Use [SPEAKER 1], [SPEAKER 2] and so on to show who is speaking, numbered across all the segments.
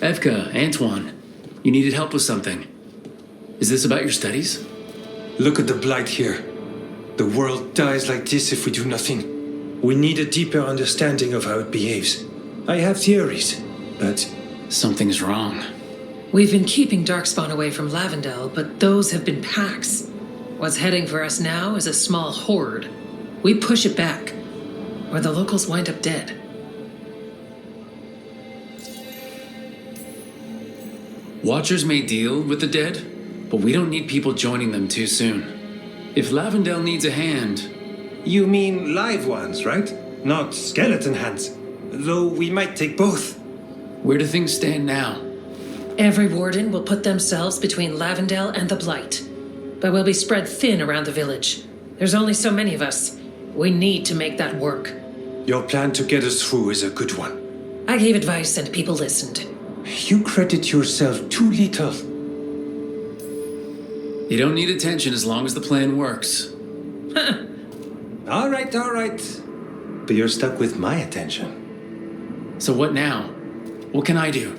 [SPEAKER 1] Evka, Antoine, you needed help with something. Is this about your studies?
[SPEAKER 2] Look at the Blight here. The world dies like this if we do nothing. We need a deeper understanding of how it behaves. I have theories, but...
[SPEAKER 1] Something's wrong.
[SPEAKER 3] We've been keeping Darkspawn away from Lavendel, but those have been packs. What's heading for us now is a small horde. We push it back, or the locals wind up dead.
[SPEAKER 1] Watchers may deal with the dead, but we don't need people joining them too soon. If Lavendel needs a hand...
[SPEAKER 2] You mean live ones, right? Not skeleton hands. Though we might take both.
[SPEAKER 1] Where do things stand now?
[SPEAKER 3] Every warden will put themselves between Lavendel and the Blight. But we'll be spread thin around the village. There's only so many of us. We need to make that work.
[SPEAKER 2] Your plan to get us through is a good one.
[SPEAKER 3] I gave advice and people listened.
[SPEAKER 2] You credit yourself too little.
[SPEAKER 1] You don't need attention as long as the plan works.
[SPEAKER 2] All right. But you're stuck with my attention.
[SPEAKER 1] So what now? What can I do?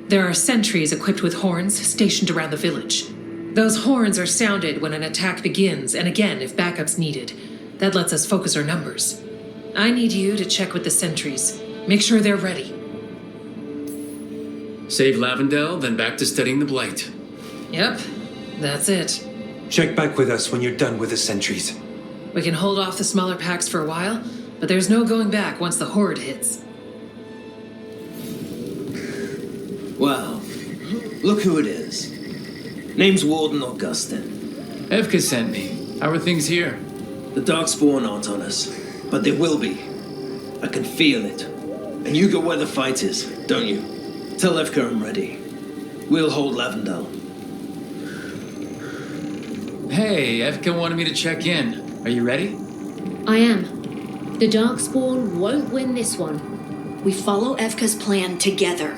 [SPEAKER 3] There are sentries equipped with horns stationed around the village. Those horns are sounded when an attack begins, and again if backup's needed. That lets us focus our numbers. I need you to check with the sentries. Make sure they're ready.
[SPEAKER 1] Save Lavendel, then back to studying the Blight.
[SPEAKER 3] Yep, that's it.
[SPEAKER 2] Check back with us when you're done with the sentries.
[SPEAKER 3] We can hold off the smaller packs for a while, but there's no going back once the horde hits.
[SPEAKER 4] Wow. Look who it is. Name's Warden Augustin.
[SPEAKER 1] Evka sent me. How are things here?
[SPEAKER 4] The Darkspawn aren't on us, but they will be. I can feel it. And you go where the fight is, don't you? Tell Evka I'm ready. We'll hold Lavendel.
[SPEAKER 1] Hey, Evka wanted me to check in. Are you ready?
[SPEAKER 5] I am. The Darkspawn won't win this one.
[SPEAKER 6] We follow Evka's plan together.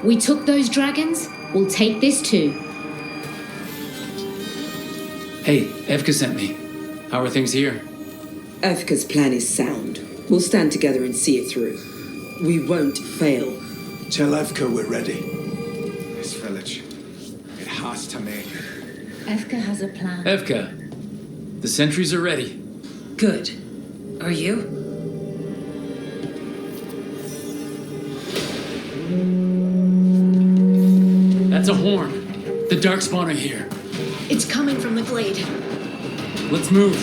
[SPEAKER 5] We took those dragons, we'll take this too.
[SPEAKER 1] Hey, Evka sent me. How are things here?
[SPEAKER 7] Evka's plan is sound. We'll stand together and see it through. We won't fail.
[SPEAKER 2] Tell Evka we're ready. This village, it has to make.
[SPEAKER 5] Evka has a plan.
[SPEAKER 1] Evka, the sentries are ready.
[SPEAKER 3] Good. Are you?
[SPEAKER 1] That's a horn. The Darkspawn are here.
[SPEAKER 6] It's coming from the glade.
[SPEAKER 1] Let's move.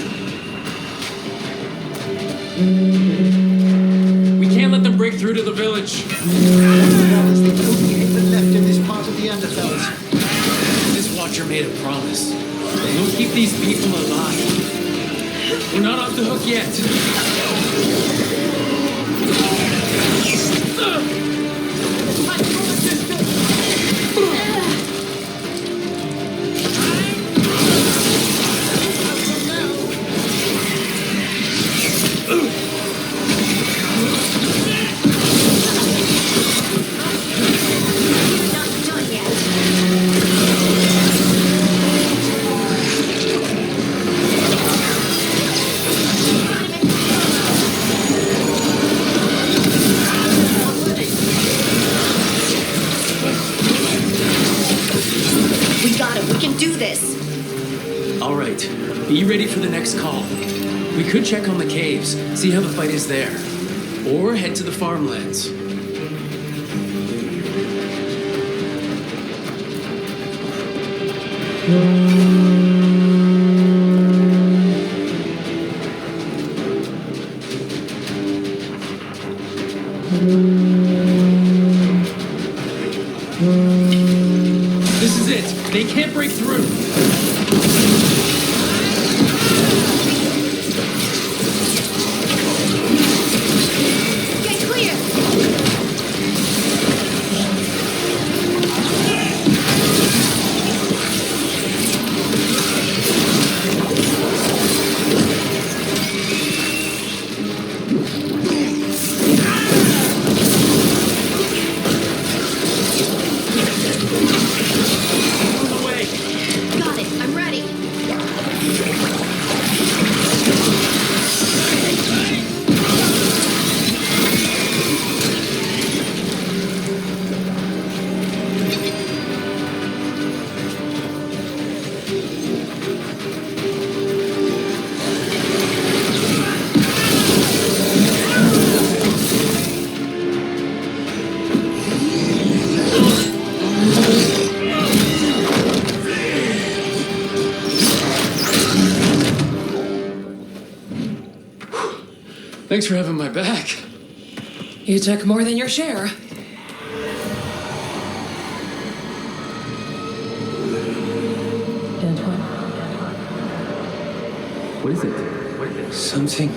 [SPEAKER 1] We can't let them break through to the village.
[SPEAKER 8] That is the only haven left in this part of the Underbelt.
[SPEAKER 1] This Watcher made a promise. We'll keep these people alive. We're not off the hook yet. Be ready for the next call. We could check on the caves, see how the fight is there. Or head to the farmlands. This is it. They can't break through.
[SPEAKER 6] Got it. I'm ready.
[SPEAKER 1] Thanks for having my back.
[SPEAKER 3] You took more than your share. Antoine?
[SPEAKER 1] What is it?
[SPEAKER 2] Something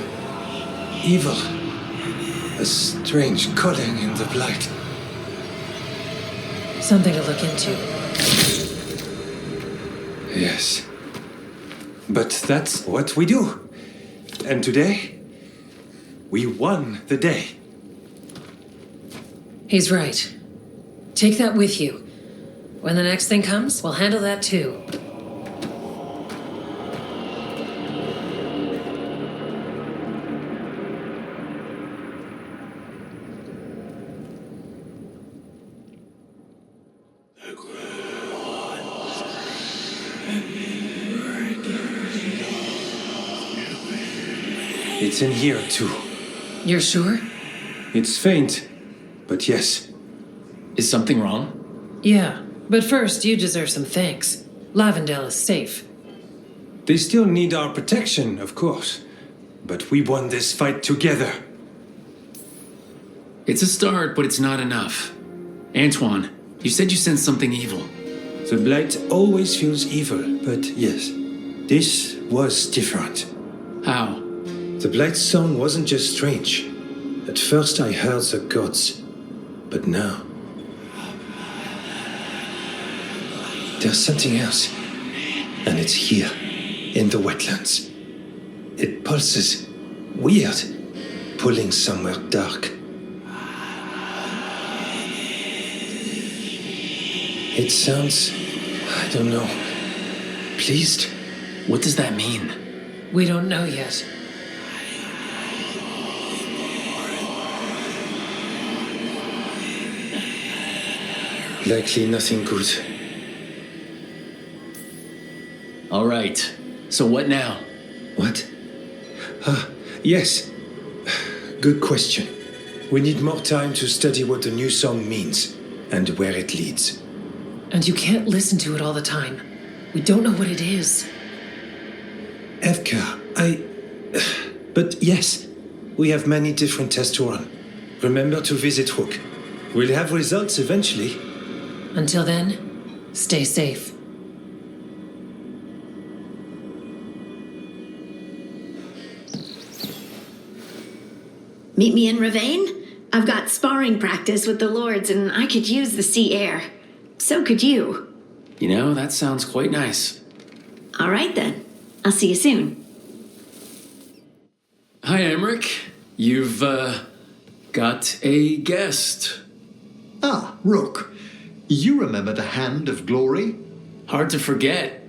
[SPEAKER 2] evil. A strange calling in the Blight.
[SPEAKER 3] Something to look into.
[SPEAKER 2] Yes. But that's what we do. And today, we won the day.
[SPEAKER 3] He's right. Take that with you. When the next thing comes, we'll handle that too.
[SPEAKER 2] It's in here, too.
[SPEAKER 3] You're sure?
[SPEAKER 2] It's faint, but yes.
[SPEAKER 1] Is something wrong?
[SPEAKER 3] Yeah, but first you deserve some thanks. Lavendale is safe.
[SPEAKER 2] They still need our protection, of course. But we won this fight together.
[SPEAKER 1] It's a start, but it's not enough. Antoine, you said you sensed something evil.
[SPEAKER 2] The Blight always feels evil, but yes, this was different.
[SPEAKER 1] How?
[SPEAKER 2] The Blight's song wasn't just strange. At first I heard the gods, but now... there's something else. And it's here, in the wetlands. It pulses, weird, pulling somewhere dark. It sounds, I don't know, pleased?
[SPEAKER 1] What does that mean?
[SPEAKER 3] We don't know yet.
[SPEAKER 2] Likely nothing good.
[SPEAKER 1] All right. So what now?
[SPEAKER 2] What? Yes. Good question. We need more time to study what the new song means and where it leads.
[SPEAKER 3] And you can't listen to it all the time. We don't know what it is.
[SPEAKER 2] Evka, But yes, we have many different tests to run. Remember to visit Hook. We'll have results eventually.
[SPEAKER 3] Until then, stay safe.
[SPEAKER 6] Meet me in Ravane? I've got sparring practice with the Lords and I could use the sea air. So could you.
[SPEAKER 1] You know, that sounds quite nice.
[SPEAKER 6] All right then. I'll see you soon.
[SPEAKER 1] Hi, Emmerich. You've, got a guest.
[SPEAKER 8] Ah, Rook. You remember the Hand of Glory?
[SPEAKER 1] Hard to forget.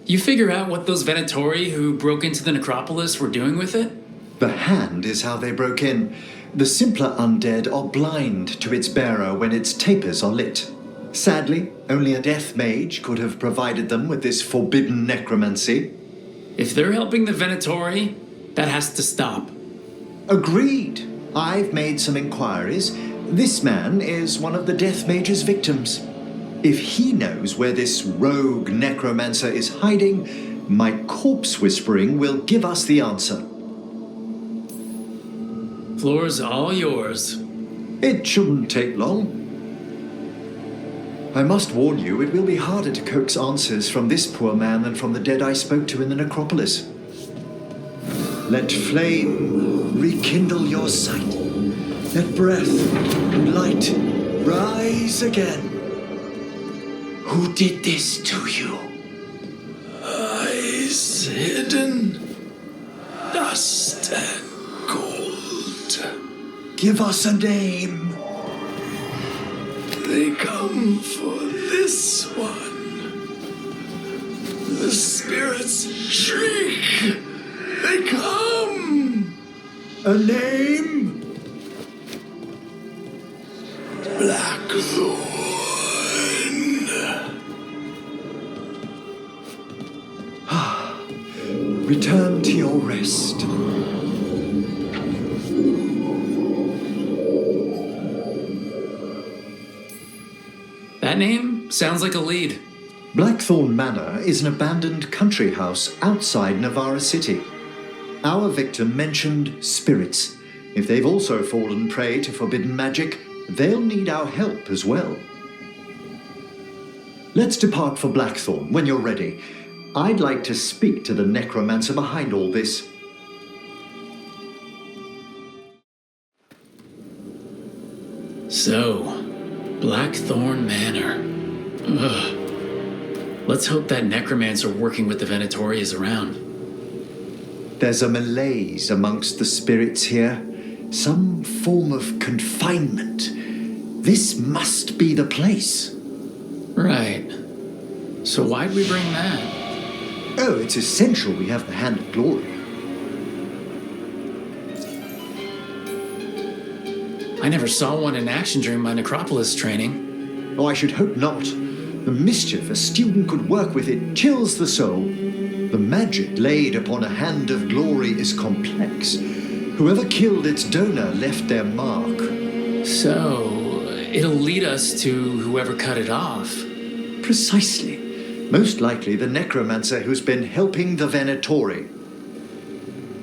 [SPEAKER 1] You figure out what those Venatori who broke into the necropolis were doing with it?
[SPEAKER 8] The Hand is how they broke in. The simpler undead are blind to its bearer when its tapers are lit. Sadly, only a death mage could have provided them with this forbidden necromancy.
[SPEAKER 1] If they're helping the Venatori, that has to stop.
[SPEAKER 8] Agreed. I've made some inquiries. This man is one of the death mage's victims. If he knows where this rogue necromancer is hiding, my corpse whispering will give us the answer.
[SPEAKER 1] Floor's all yours.
[SPEAKER 8] It shouldn't take long. I must warn you, it will be harder to coax answers from this poor man than from the dead I spoke to in the necropolis. Let flame rekindle your sight. Let breath and light rise again. Who did this to you?
[SPEAKER 2] Eyes hidden, dust and gold.
[SPEAKER 8] Give us a name.
[SPEAKER 2] They come for this one. The spirits shriek. They come.
[SPEAKER 8] A name?
[SPEAKER 2] Blackthorn.
[SPEAKER 8] Return to your rest.
[SPEAKER 1] That name sounds like a lead.
[SPEAKER 8] Blackthorn Manor is an abandoned country house outside Navarra City. Our victim mentioned spirits. If they've also fallen prey to forbidden magic, they'll need our help as well. Let's depart for Blackthorn when you're ready. I'd like to speak to the necromancer behind all this.
[SPEAKER 1] So, Blackthorn Manor. Ugh. Let's hope that necromancer working with the Venatori is around.
[SPEAKER 8] There's a malaise amongst the spirits here. Some form of confinement. This must be the place.
[SPEAKER 1] Right. So why'd we bring that?
[SPEAKER 8] Oh, it's essential we have the Hand of Glory.
[SPEAKER 1] I never saw one in action during my Necropolis training.
[SPEAKER 8] Oh, I should hope not. The mischief a student could work with it chills the soul. The magic laid upon a Hand of Glory is complex. Whoever killed its donor left their mark.
[SPEAKER 1] So, it'll lead us to whoever cut it off.
[SPEAKER 8] Precisely. Most likely the necromancer who's been helping the Venatori.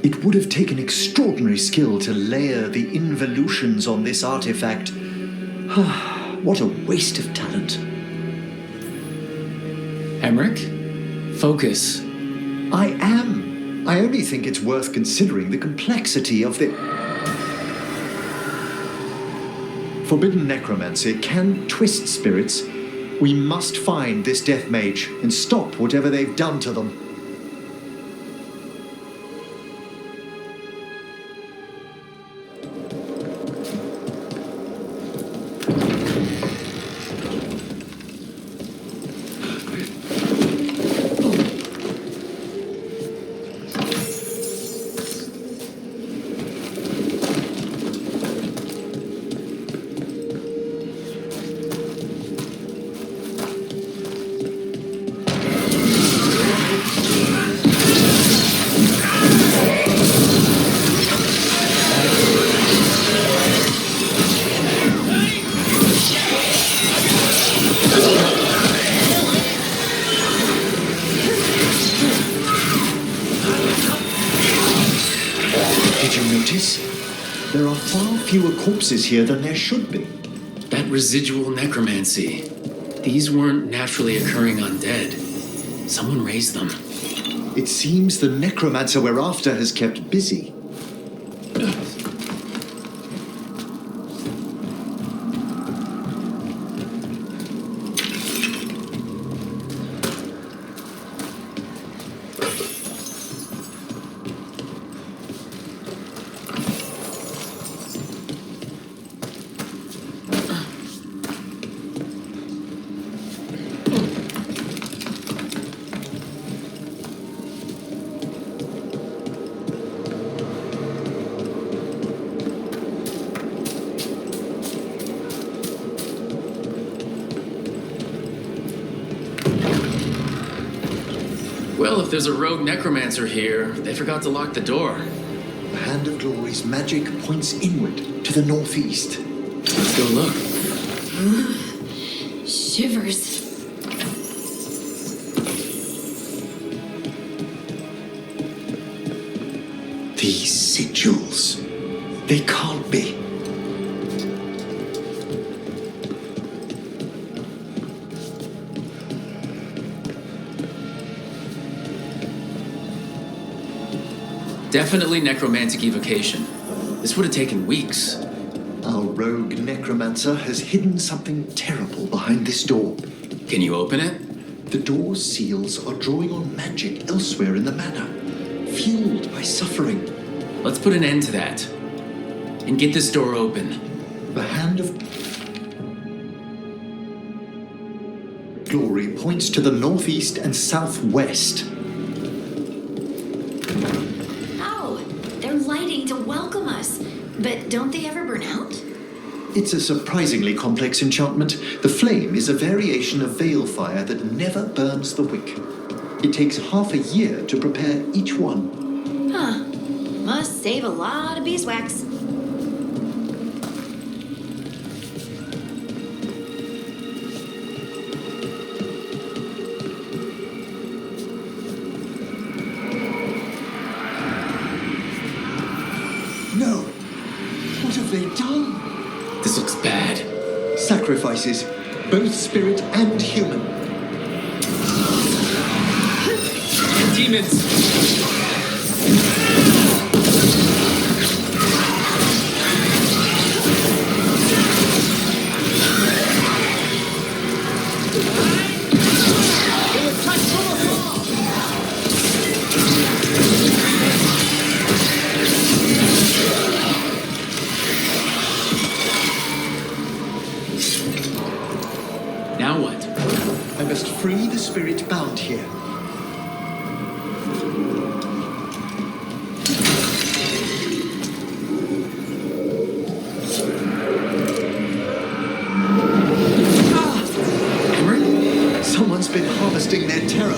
[SPEAKER 8] It would have taken extraordinary skill to layer the involutions on this artifact. What a waste of talent.
[SPEAKER 1] Emmerich? Focus.
[SPEAKER 8] I am. I only think it's worth considering the complexity of the... Forbidden necromancy can twist spirits. We must find this death mage and stop whatever they've done to them. There are far fewer corpses here than there should be.
[SPEAKER 1] That residual necromancy. These weren't naturally occurring undead. Someone raised them.
[SPEAKER 8] It seems the necromancer we're after has kept busy.
[SPEAKER 1] Well, if there's a rogue necromancer here, they forgot to lock the door.
[SPEAKER 8] The Hand of Glory's magic points inward to the northeast.
[SPEAKER 1] Let's go look.
[SPEAKER 6] Shivers.
[SPEAKER 8] These sigils. They can't be.
[SPEAKER 1] Definitely necromantic evocation. This would have taken weeks.
[SPEAKER 8] Our rogue necromancer has hidden something terrible behind this door.
[SPEAKER 1] Can you open it?
[SPEAKER 8] The door's seals are drawing on magic elsewhere in the manor, fueled by suffering.
[SPEAKER 1] Let's put an end to that. And get this door open.
[SPEAKER 8] The Hand of Glory points to the northeast and southwest.
[SPEAKER 6] Oh, they're lighting to welcome us. But don't they ever burn out?
[SPEAKER 8] It's a surprisingly complex enchantment. The flame is a variation of veil fire that never burns the wick. It takes half a year to prepare each one.
[SPEAKER 6] Huh. Must save a lot of beeswax.
[SPEAKER 8] sacrifices, both spirit and human.
[SPEAKER 1] Demons! Now what?
[SPEAKER 8] I must free the spirit bound here. Someone's been harvesting their terror.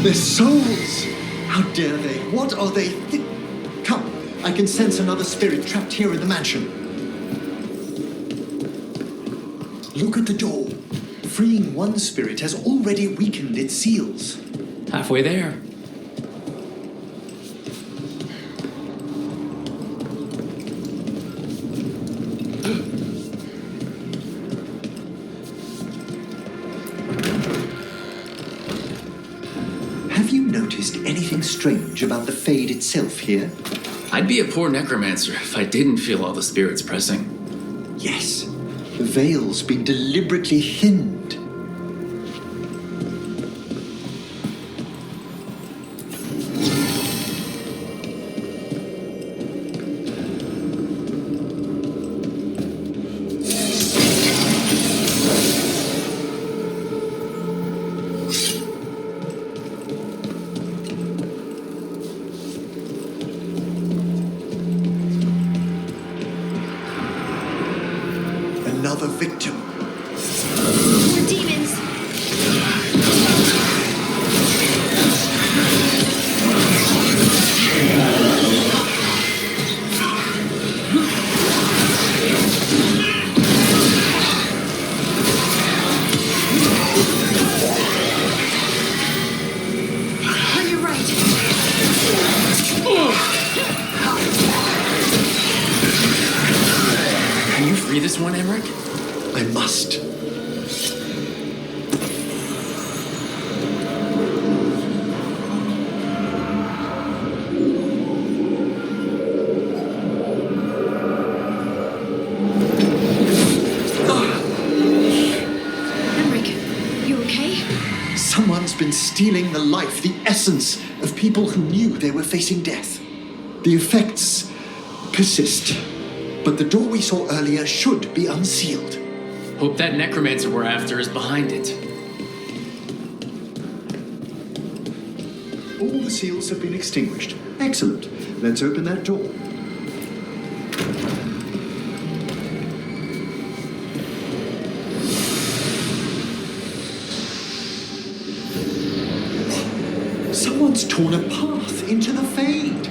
[SPEAKER 8] Their souls! How dare they? What are they Come, I can sense another spirit trapped here in the mansion. Look at the door. Freeing one spirit has already weakened its seals.
[SPEAKER 1] Halfway there.
[SPEAKER 8] Have you noticed anything strange about the Fade itself here?
[SPEAKER 1] I'd be a poor necromancer if I didn't feel all the spirits pressing.
[SPEAKER 8] Yes. The veil's been deliberately thinned. Another victim.
[SPEAKER 6] More demons. On your right.
[SPEAKER 1] Can you free this one, Emmerich?
[SPEAKER 8] I must.
[SPEAKER 6] Emmerich, you okay?
[SPEAKER 8] Someone's been stealing the life, the essence of people who knew they were facing death. The effects persist, but the door we saw earlier should be unsealed.
[SPEAKER 1] Hope that necromancer we're after is behind it.
[SPEAKER 8] All the seals have been extinguished. Excellent. Let's open that door. Someone's torn a path into the Fade.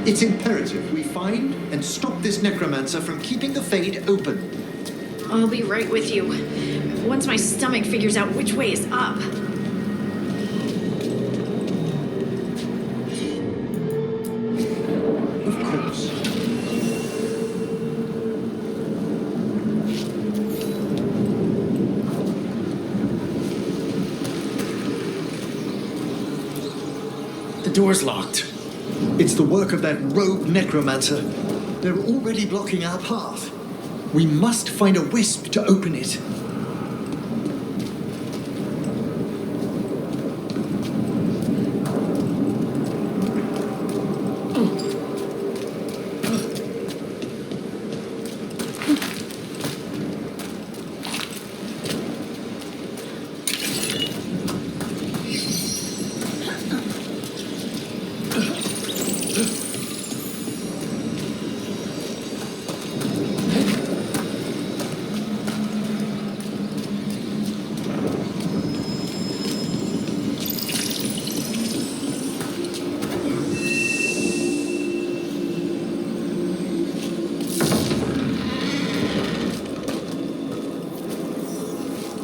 [SPEAKER 8] It's imperative we find and stop this necromancer from keeping the Fade open.
[SPEAKER 6] I'll be right with you. Once my stomach figures out which way is up.
[SPEAKER 8] Of course.
[SPEAKER 1] The door's locked.
[SPEAKER 8] It's the work of that rogue necromancer. They're already blocking our path. We must find a wisp to open it.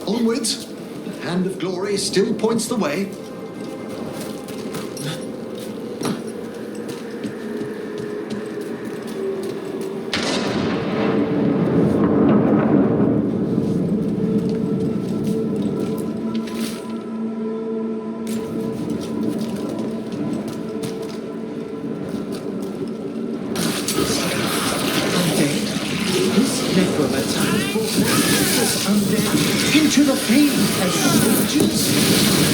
[SPEAKER 8] Onwards. The hand of glory still points the way. this undead into the Fade as soldiers?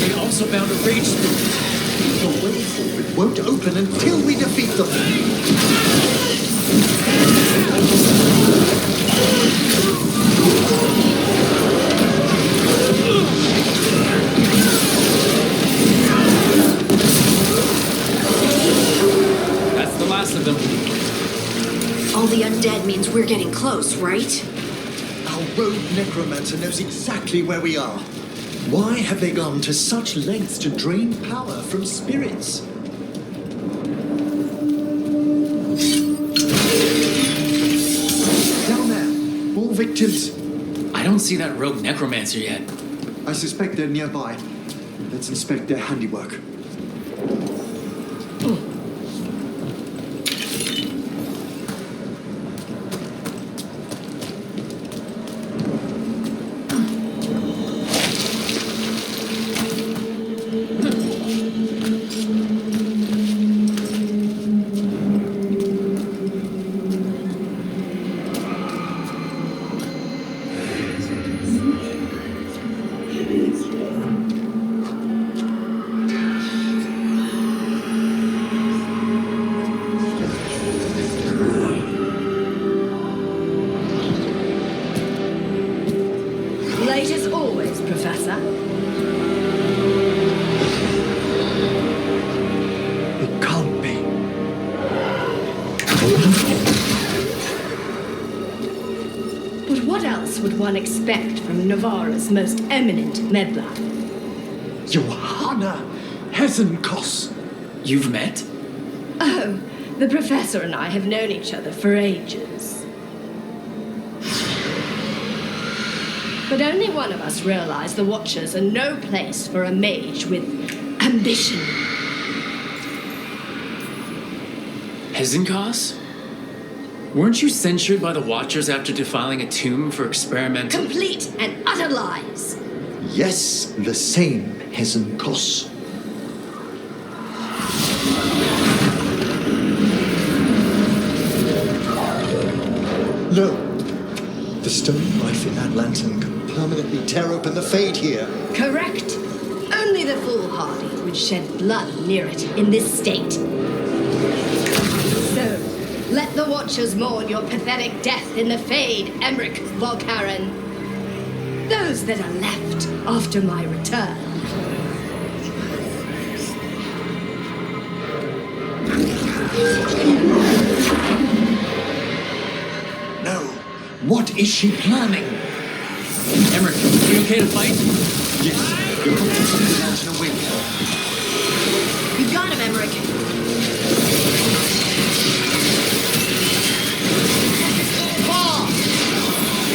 [SPEAKER 1] They also found a rage spirit.
[SPEAKER 8] The way forward won't open until we defeat them.
[SPEAKER 1] That's the last of them.
[SPEAKER 6] All the undead means we're getting close, right?
[SPEAKER 8] Our rogue necromancer knows exactly where we are. Why have they gone to such lengths to drain power from spirits? Down there, more victims.
[SPEAKER 1] I don't see that rogue necromancer yet.
[SPEAKER 8] I suspect they're nearby. Let's inspect their handiwork.
[SPEAKER 9] Late as always, Professor.
[SPEAKER 8] It can't be.
[SPEAKER 9] But what else would one expect from Navarra's most eminent meddler?
[SPEAKER 8] Johanna Hesenkos.
[SPEAKER 1] You've met?
[SPEAKER 9] Oh, the Professor and I have known each other for ages. But only one of us realized the Watchers are no place for a mage with ambition.
[SPEAKER 1] Hesenkos? Weren't you censured by the Watchers after defiling a tomb for experimental?
[SPEAKER 9] Complete and utter lies.
[SPEAKER 8] Yes, the same Hesenkos. No. The stone knife in that lantern can permanently tear open the Fade here.
[SPEAKER 9] Correct. Only the foolhardy would shed blood near it in this state. So, let the Watchers mourn your pathetic death in the Fade, Emmerich Volkaren. Those that are left after my return.
[SPEAKER 8] No. What is she planning?
[SPEAKER 1] Emmerich, you okay to fight?
[SPEAKER 8] Yes. You're going to put the lantern away now.
[SPEAKER 6] You got him, Emmerich.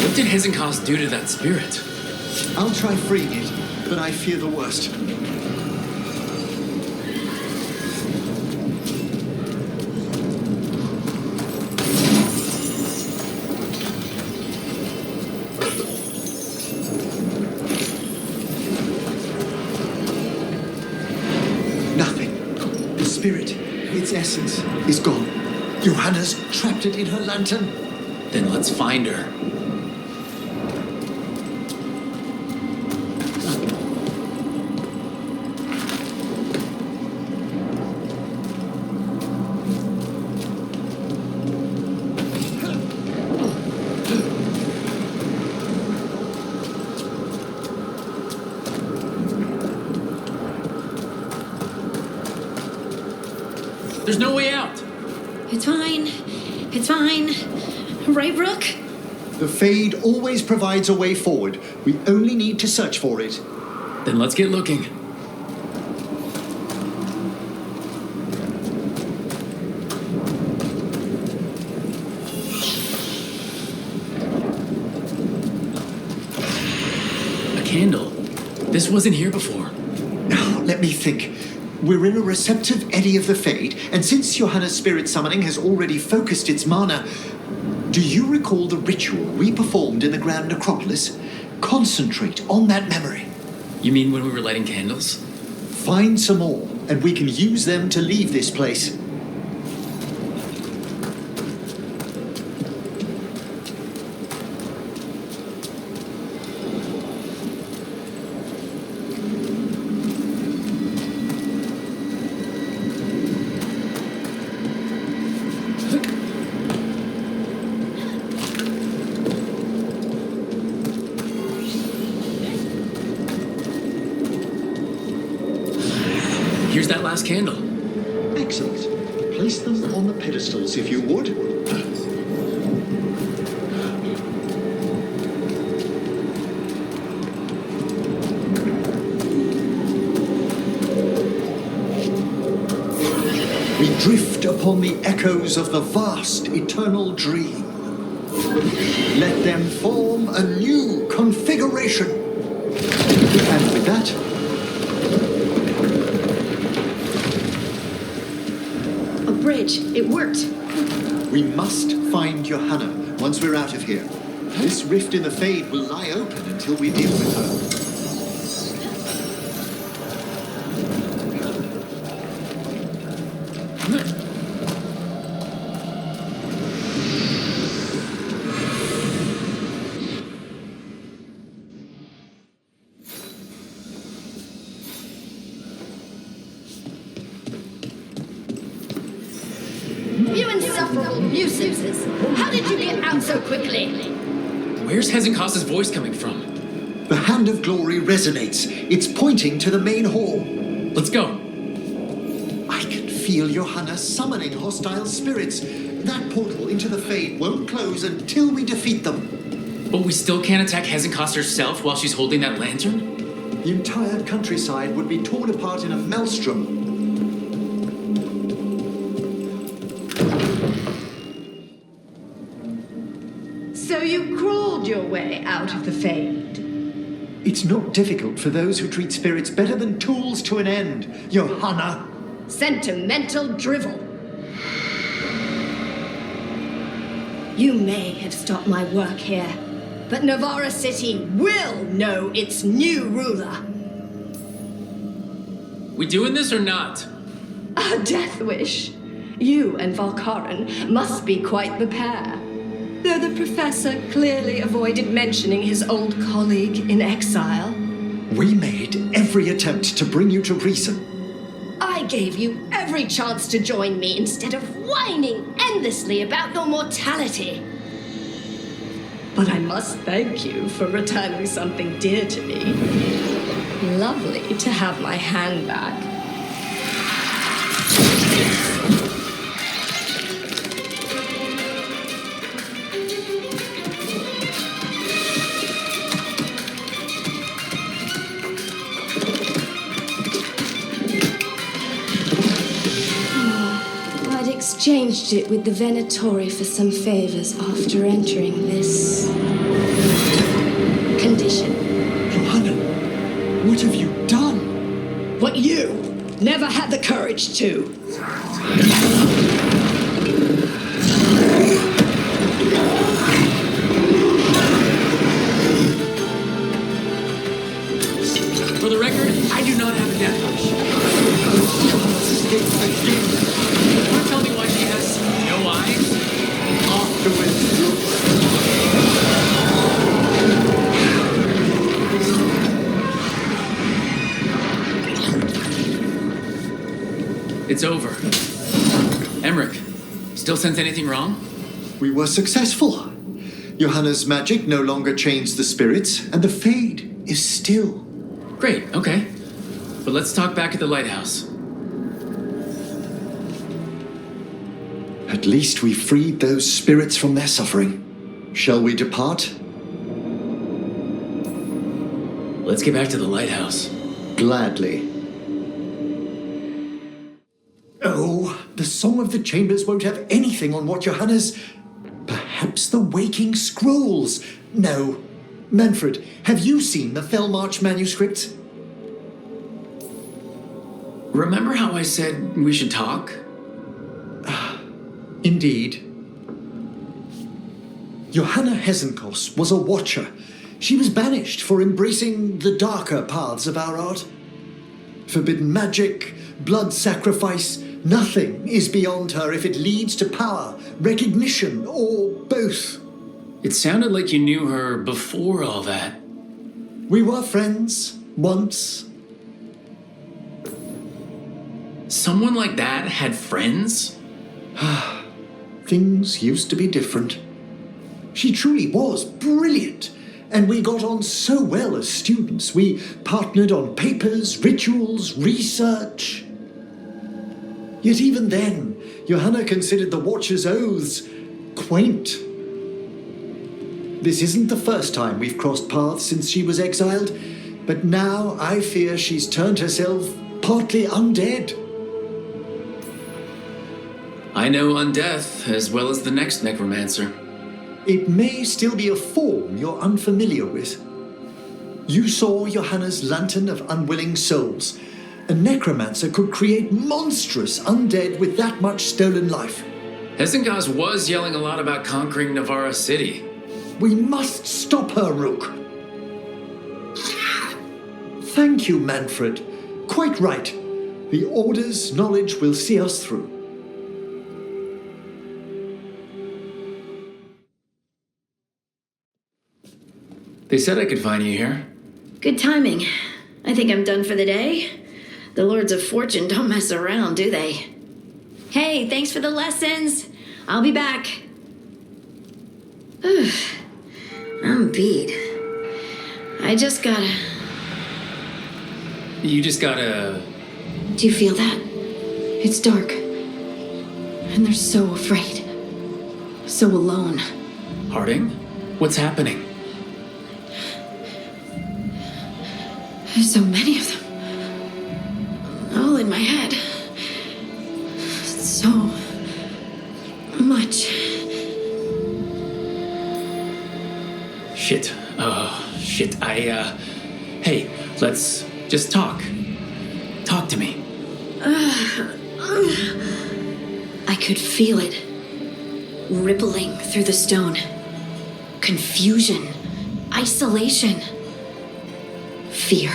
[SPEAKER 1] What did Hesenkos do to that spirit?
[SPEAKER 8] I'll try freeing it, but I fear the worst. Nothing. The spirit, its essence, is gone. Johanna's trapped it in her lantern.
[SPEAKER 1] Then let's find her. There's no way out.
[SPEAKER 6] It's fine. It's fine. Right, Brooke?
[SPEAKER 8] The Fade always provides a way forward. We only need to search for it.
[SPEAKER 1] Then let's get looking. A candle. This wasn't here before.
[SPEAKER 8] Now, let me think. We're in a receptive eddy of the Fade, and since Johanna's spirit summoning has already focused its mana, do you recall the ritual we performed in the Grand Necropolis? Concentrate on that memory.
[SPEAKER 1] You mean when we were lighting candles?
[SPEAKER 8] Find some more, and we can use them to leave this place.
[SPEAKER 1] Here's that last candle.
[SPEAKER 8] Excellent. Place them on the pedestals, if you would. We drift upon the echoes of the vast eternal dream. Let them form a new configuration. And with that,
[SPEAKER 6] A bridge. It worked.
[SPEAKER 8] we must find Johanna once we're out of here. This rift in the Fade will lie open until we deal with her.
[SPEAKER 9] You insufferable nuisances! How did you get out so quickly?
[SPEAKER 1] Where's Hezekiah's voice coming from?
[SPEAKER 8] The Hand of Glory resonates. It's pointing to the main hall.
[SPEAKER 1] Let's go.
[SPEAKER 8] I can feel Johanna summoning hostile spirits. That portal into the Fade won't close until we defeat them.
[SPEAKER 1] But we still can't attack Hezekiah herself while she's holding that lantern?
[SPEAKER 8] The entire countryside would be torn apart in a maelstrom.
[SPEAKER 9] So you crawled your way out of the Fade?
[SPEAKER 8] It's not difficult for those who treat spirits better than tools to an end, Johanna.
[SPEAKER 9] Sentimental drivel. You may have stopped my work here, but Navarra City will know its new ruler.
[SPEAKER 1] We doing this or not?
[SPEAKER 9] A death wish. You and Valkaran must be quite the pair. Though the professor clearly avoided mentioning his old colleague in exile.
[SPEAKER 8] We made every attempt to bring you to reason.
[SPEAKER 9] I gave you every chance to join me instead of whining endlessly about your mortality. But I must thank you for returning something dear to me. Lovely to have my hand back. Exchanged it with the Venatori for some favors after entering this condition.
[SPEAKER 8] Johanna, what have you done?
[SPEAKER 9] What you never had the courage to.
[SPEAKER 1] For the record, I do not have a death wish. You want to tell me why she has no eyes? It's over. Emmerich, still sense anything wrong?
[SPEAKER 8] We were successful. Johanna's magic no longer chains the spirits, and the Fade is still.
[SPEAKER 1] Great, okay. But let's talk back at the lighthouse.
[SPEAKER 8] At least we freed those spirits from their suffering. Shall we depart?
[SPEAKER 1] Let's get back to the lighthouse.
[SPEAKER 8] Gladly. Oh, the Song of the Chambers won't have anything on what Johanna's... Perhaps the Waking Scrolls? No. Manfred, have you seen the Felmarch manuscript?
[SPEAKER 1] Remember how I said we should talk?
[SPEAKER 8] Indeed. Johanna Hezenkos was a watcher. She was banished for embracing the darker paths of our art. Forbidden magic, blood sacrifice, nothing is beyond her if it leads to power, recognition, or both.
[SPEAKER 1] It sounded like you knew her before all that.
[SPEAKER 8] We were friends, once.
[SPEAKER 1] Someone like that had friends?
[SPEAKER 8] Things used to be different. She truly was brilliant, and we got on so well as students. We partnered on papers, rituals, research. Yet even then, Johanna considered the Watcher's oaths quaint. This isn't the first time we've crossed paths since she was exiled, but now I fear she's turned herself partly undead.
[SPEAKER 1] I know undeath as well as the next necromancer.
[SPEAKER 8] It may still be a form you're unfamiliar with. You saw Johanna's Lantern of Unwilling Souls. A necromancer could create monstrous undead with that much stolen life.
[SPEAKER 1] Hesengaz was yelling a lot about conquering Navarra City.
[SPEAKER 8] We must stop her, Rook. Thank you, Manfred. Quite right. The Order's knowledge will see us through.
[SPEAKER 1] They said I could find you here.
[SPEAKER 6] Good timing. I think I'm done for the day. The Lords of Fortune don't mess around, do they? Hey, thanks for the lessons. I'll be back. I'm beat. I just gotta...
[SPEAKER 1] You just gotta...
[SPEAKER 6] Do you feel that? It's dark. And they're so afraid. So alone.
[SPEAKER 1] Harding? What's happening?
[SPEAKER 6] There's so many of them. All in my head. So much.
[SPEAKER 1] Shit. Oh, shit. Hey, let's just talk. Talk to me.
[SPEAKER 6] I could feel it. Rippling through the stone. Confusion. Isolation. Fear.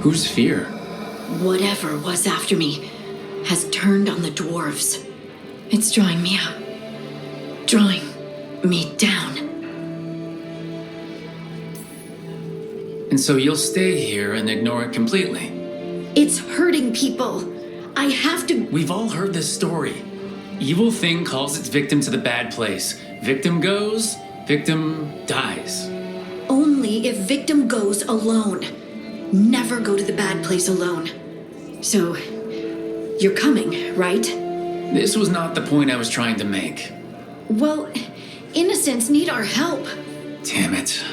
[SPEAKER 1] Whose fear?
[SPEAKER 6] Whatever was after me has turned on the dwarves. It's drawing me out. Drawing me down.
[SPEAKER 1] And so you'll stay here and ignore it completely?
[SPEAKER 6] It's hurting people. I have to...
[SPEAKER 1] We've all heard this story. Evil thing calls its victim to the bad place. Victim goes, victim dies.
[SPEAKER 6] Only if victim goes alone. Never go to the bad place alone. So, you're coming, right?
[SPEAKER 1] This was not the point I was trying to make.
[SPEAKER 6] Well, innocents need our help.
[SPEAKER 1] Damn it.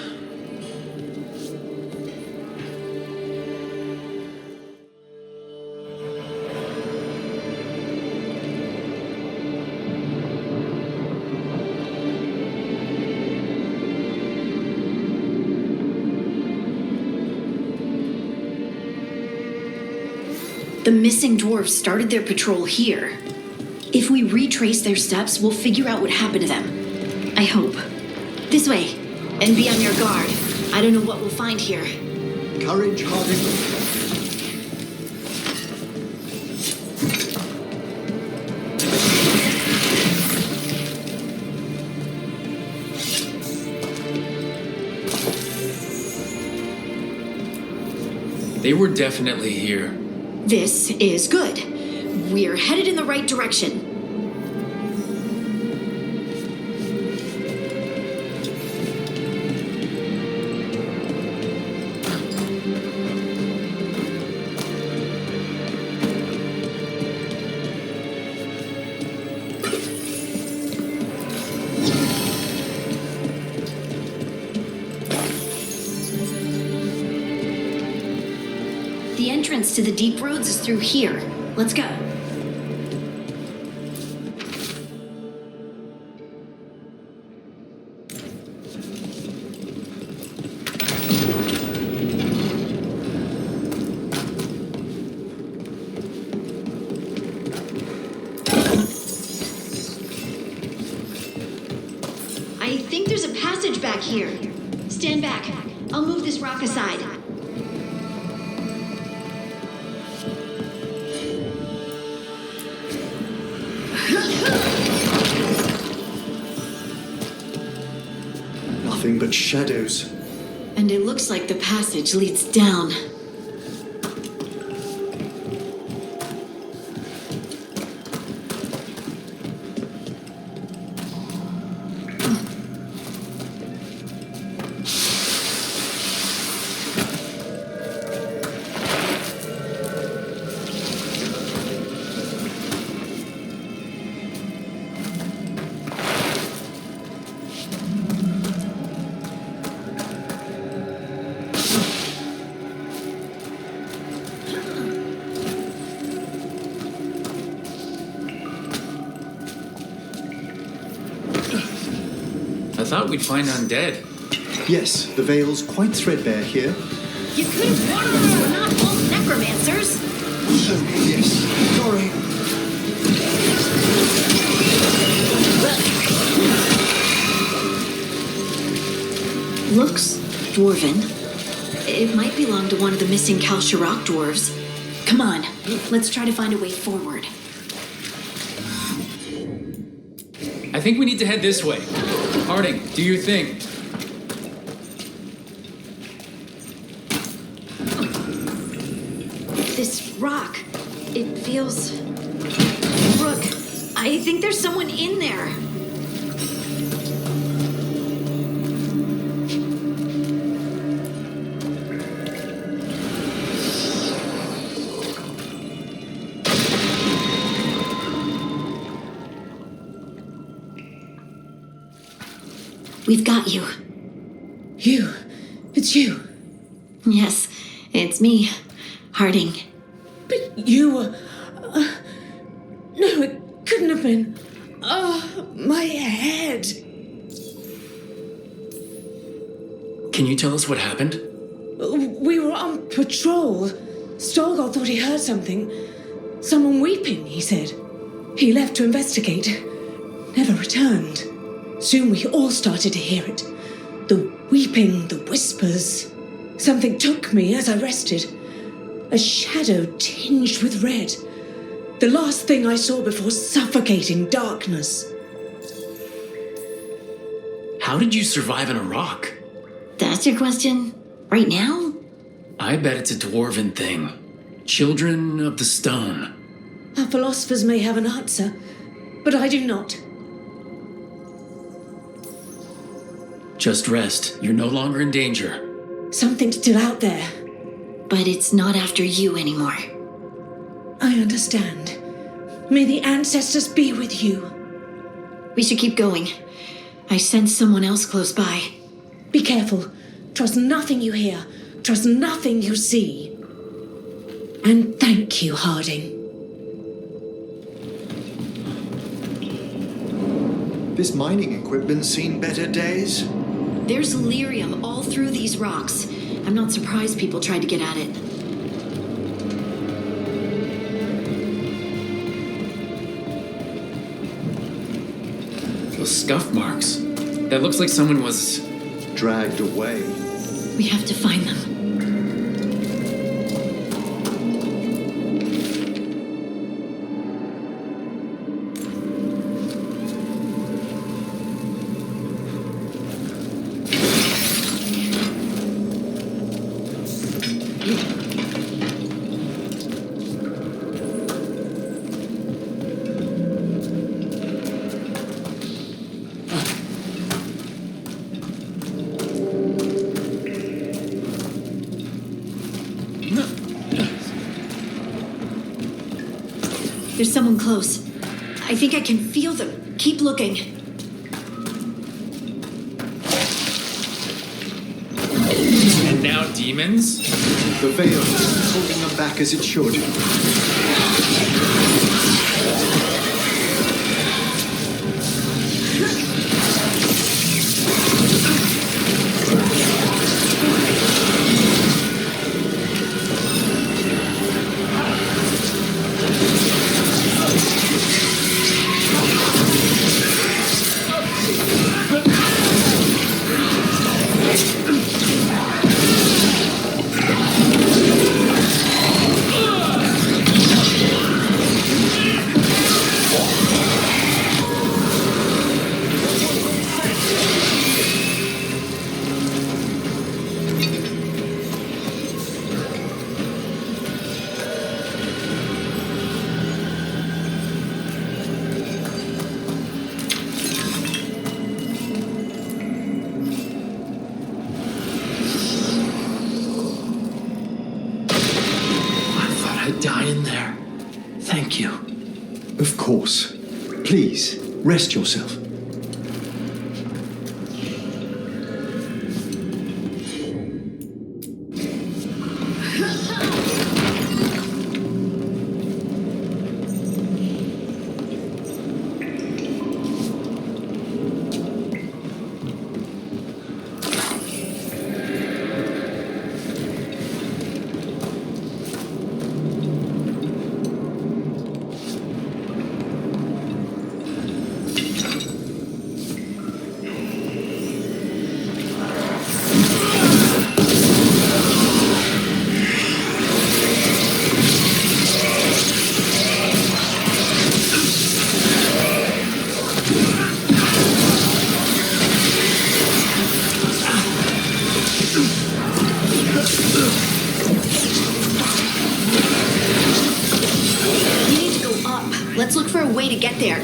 [SPEAKER 6] The missing dwarves started their patrol here. If we retrace their steps, we'll figure out what happened to them. I hope. This way. And be on your guard. I don't know what we'll find here.
[SPEAKER 8] Courage, Harding.
[SPEAKER 1] They were definitely here.
[SPEAKER 6] This is good. We're headed in the right direction. The entrance to the deep roads is through here. Let's go. I think there's a passage back here. Stand back. I'll move this rock aside.
[SPEAKER 8] Nothing but shadows.
[SPEAKER 6] And it looks like the passage leads down.
[SPEAKER 1] thought we'd find undead.
[SPEAKER 8] Yes, the veil's quite threadbare here.
[SPEAKER 6] You could have warned us we're not all necromancers.
[SPEAKER 8] Yes, sorry.
[SPEAKER 6] Looks dwarven. It might belong to one of the missing Kalsharok dwarves. Come on, let's try to find a way forward.
[SPEAKER 1] I think we need to head this way. Harding, do your thing.
[SPEAKER 6] This rock, it feels... Look, I think there's someone in there. We've got you.
[SPEAKER 5] You. It's you.
[SPEAKER 6] Yes, it's me, Harding.
[SPEAKER 5] But you were... no, it couldn't have been. Oh, my head.
[SPEAKER 1] Can you tell us what happened?
[SPEAKER 5] We were on patrol. Storgoth thought he heard something. Someone weeping, he said. He left to investigate. Never returned. Soon we all started to hear it. The weeping, the whispers. Something took me as I rested. A shadow tinged with red. The last thing I saw before suffocating darkness.
[SPEAKER 1] How did you survive in a rock?
[SPEAKER 6] That's your question? Right now?
[SPEAKER 1] I bet it's a dwarven thing. Children of the stone.
[SPEAKER 5] Our philosophers may have an answer, but I do not.
[SPEAKER 1] Just rest. You're no longer in danger.
[SPEAKER 5] Something's still out there.
[SPEAKER 6] But it's not after you anymore.
[SPEAKER 5] I understand. May the ancestors be with you.
[SPEAKER 6] We should keep going. I sense someone else close by.
[SPEAKER 5] Be careful. Trust nothing you hear. Trust nothing you see. And thank you, Harding.
[SPEAKER 8] This mining equipment's seen better days.
[SPEAKER 6] There's lyrium all through these rocks. I'm not surprised people tried to get at it.
[SPEAKER 1] Those scuff marks. That looks like someone was...
[SPEAKER 8] Dragged away.
[SPEAKER 6] We have to find them. There's someone close. I think I can feel them. Keep looking.
[SPEAKER 1] And now demons?
[SPEAKER 8] The veil is holding them back as it should.
[SPEAKER 4] Die in there. Thank you.
[SPEAKER 8] Of course. Please, rest yourself.
[SPEAKER 6] a way to get there?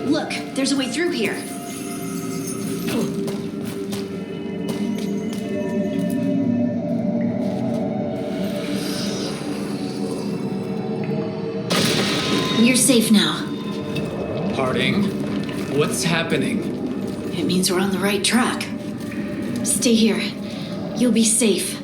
[SPEAKER 6] Look, there's a way through here. You're safe now.
[SPEAKER 1] Harding, what's happening?
[SPEAKER 6] It means we're on the right track. Stay here. You'll be safe.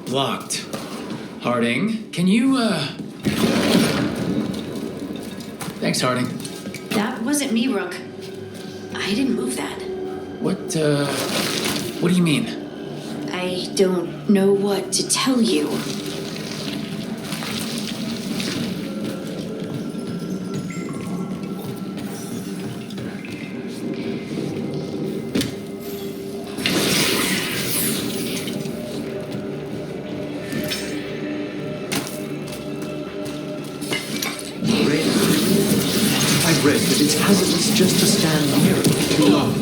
[SPEAKER 1] Locked. Harding, can you, Thanks, Harding.
[SPEAKER 6] That wasn't me, Rook. I didn't move that.
[SPEAKER 1] What do you mean?
[SPEAKER 6] I don't know what to tell you.
[SPEAKER 8] I've read that it's hazardous just to stand near it for too long.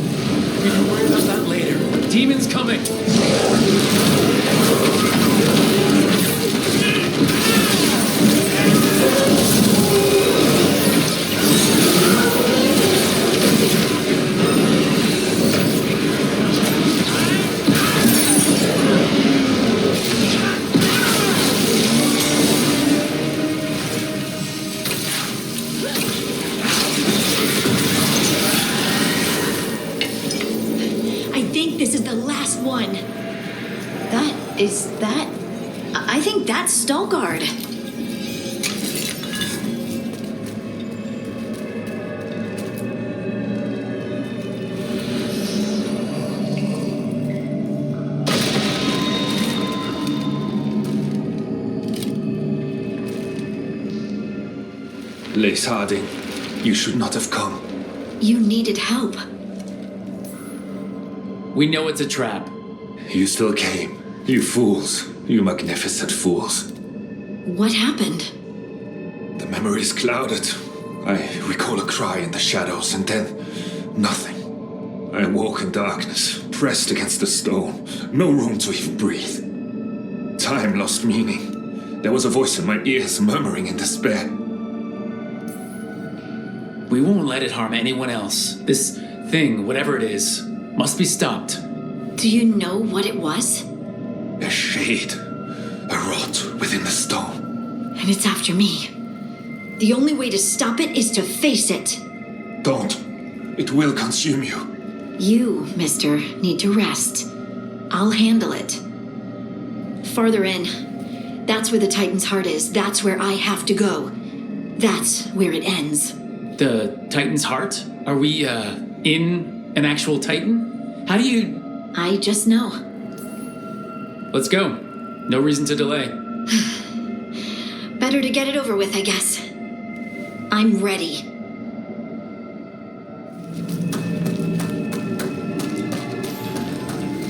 [SPEAKER 1] We can worry about that later. Demon's coming!
[SPEAKER 6] I think that's Stalguard.
[SPEAKER 2] Lace Harding, you should not have come.
[SPEAKER 6] You needed help.
[SPEAKER 1] We know it's a trap.
[SPEAKER 2] You still came. You fools. You magnificent fools.
[SPEAKER 6] What happened?
[SPEAKER 2] The memory is clouded. I recall a cry in the shadows, and then nothing. I awoke in darkness, pressed against the stone. No room to even breathe. Time lost meaning. There was a voice in my ears murmuring in despair.
[SPEAKER 1] We won't let it harm anyone else. This thing, whatever it is, must be stopped.
[SPEAKER 6] Do you know what it was?
[SPEAKER 2] A shade. A rot within the stone.
[SPEAKER 6] And it's after me. The only way to stop it is to face it.
[SPEAKER 2] Don't. It will consume you.
[SPEAKER 6] You, mister, need to rest. I'll handle it. Farther in. That's where the Titan's heart is. That's where I have to go. That's where it ends.
[SPEAKER 1] The Titan's heart? Are we, in an actual Titan? How do you...
[SPEAKER 6] I just know.
[SPEAKER 1] Let's go. No reason to delay.
[SPEAKER 6] Better to get it over with, I guess. I'm ready.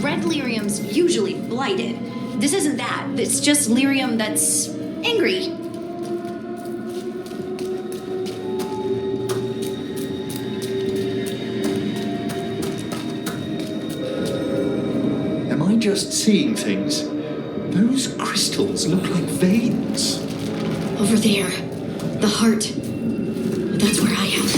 [SPEAKER 6] Red lyrium's usually blighted. This isn't that. It's just lyrium that's angry.
[SPEAKER 8] Am I just seeing things? Those crystals look like veins.
[SPEAKER 6] Over there. The heart. That's where I am.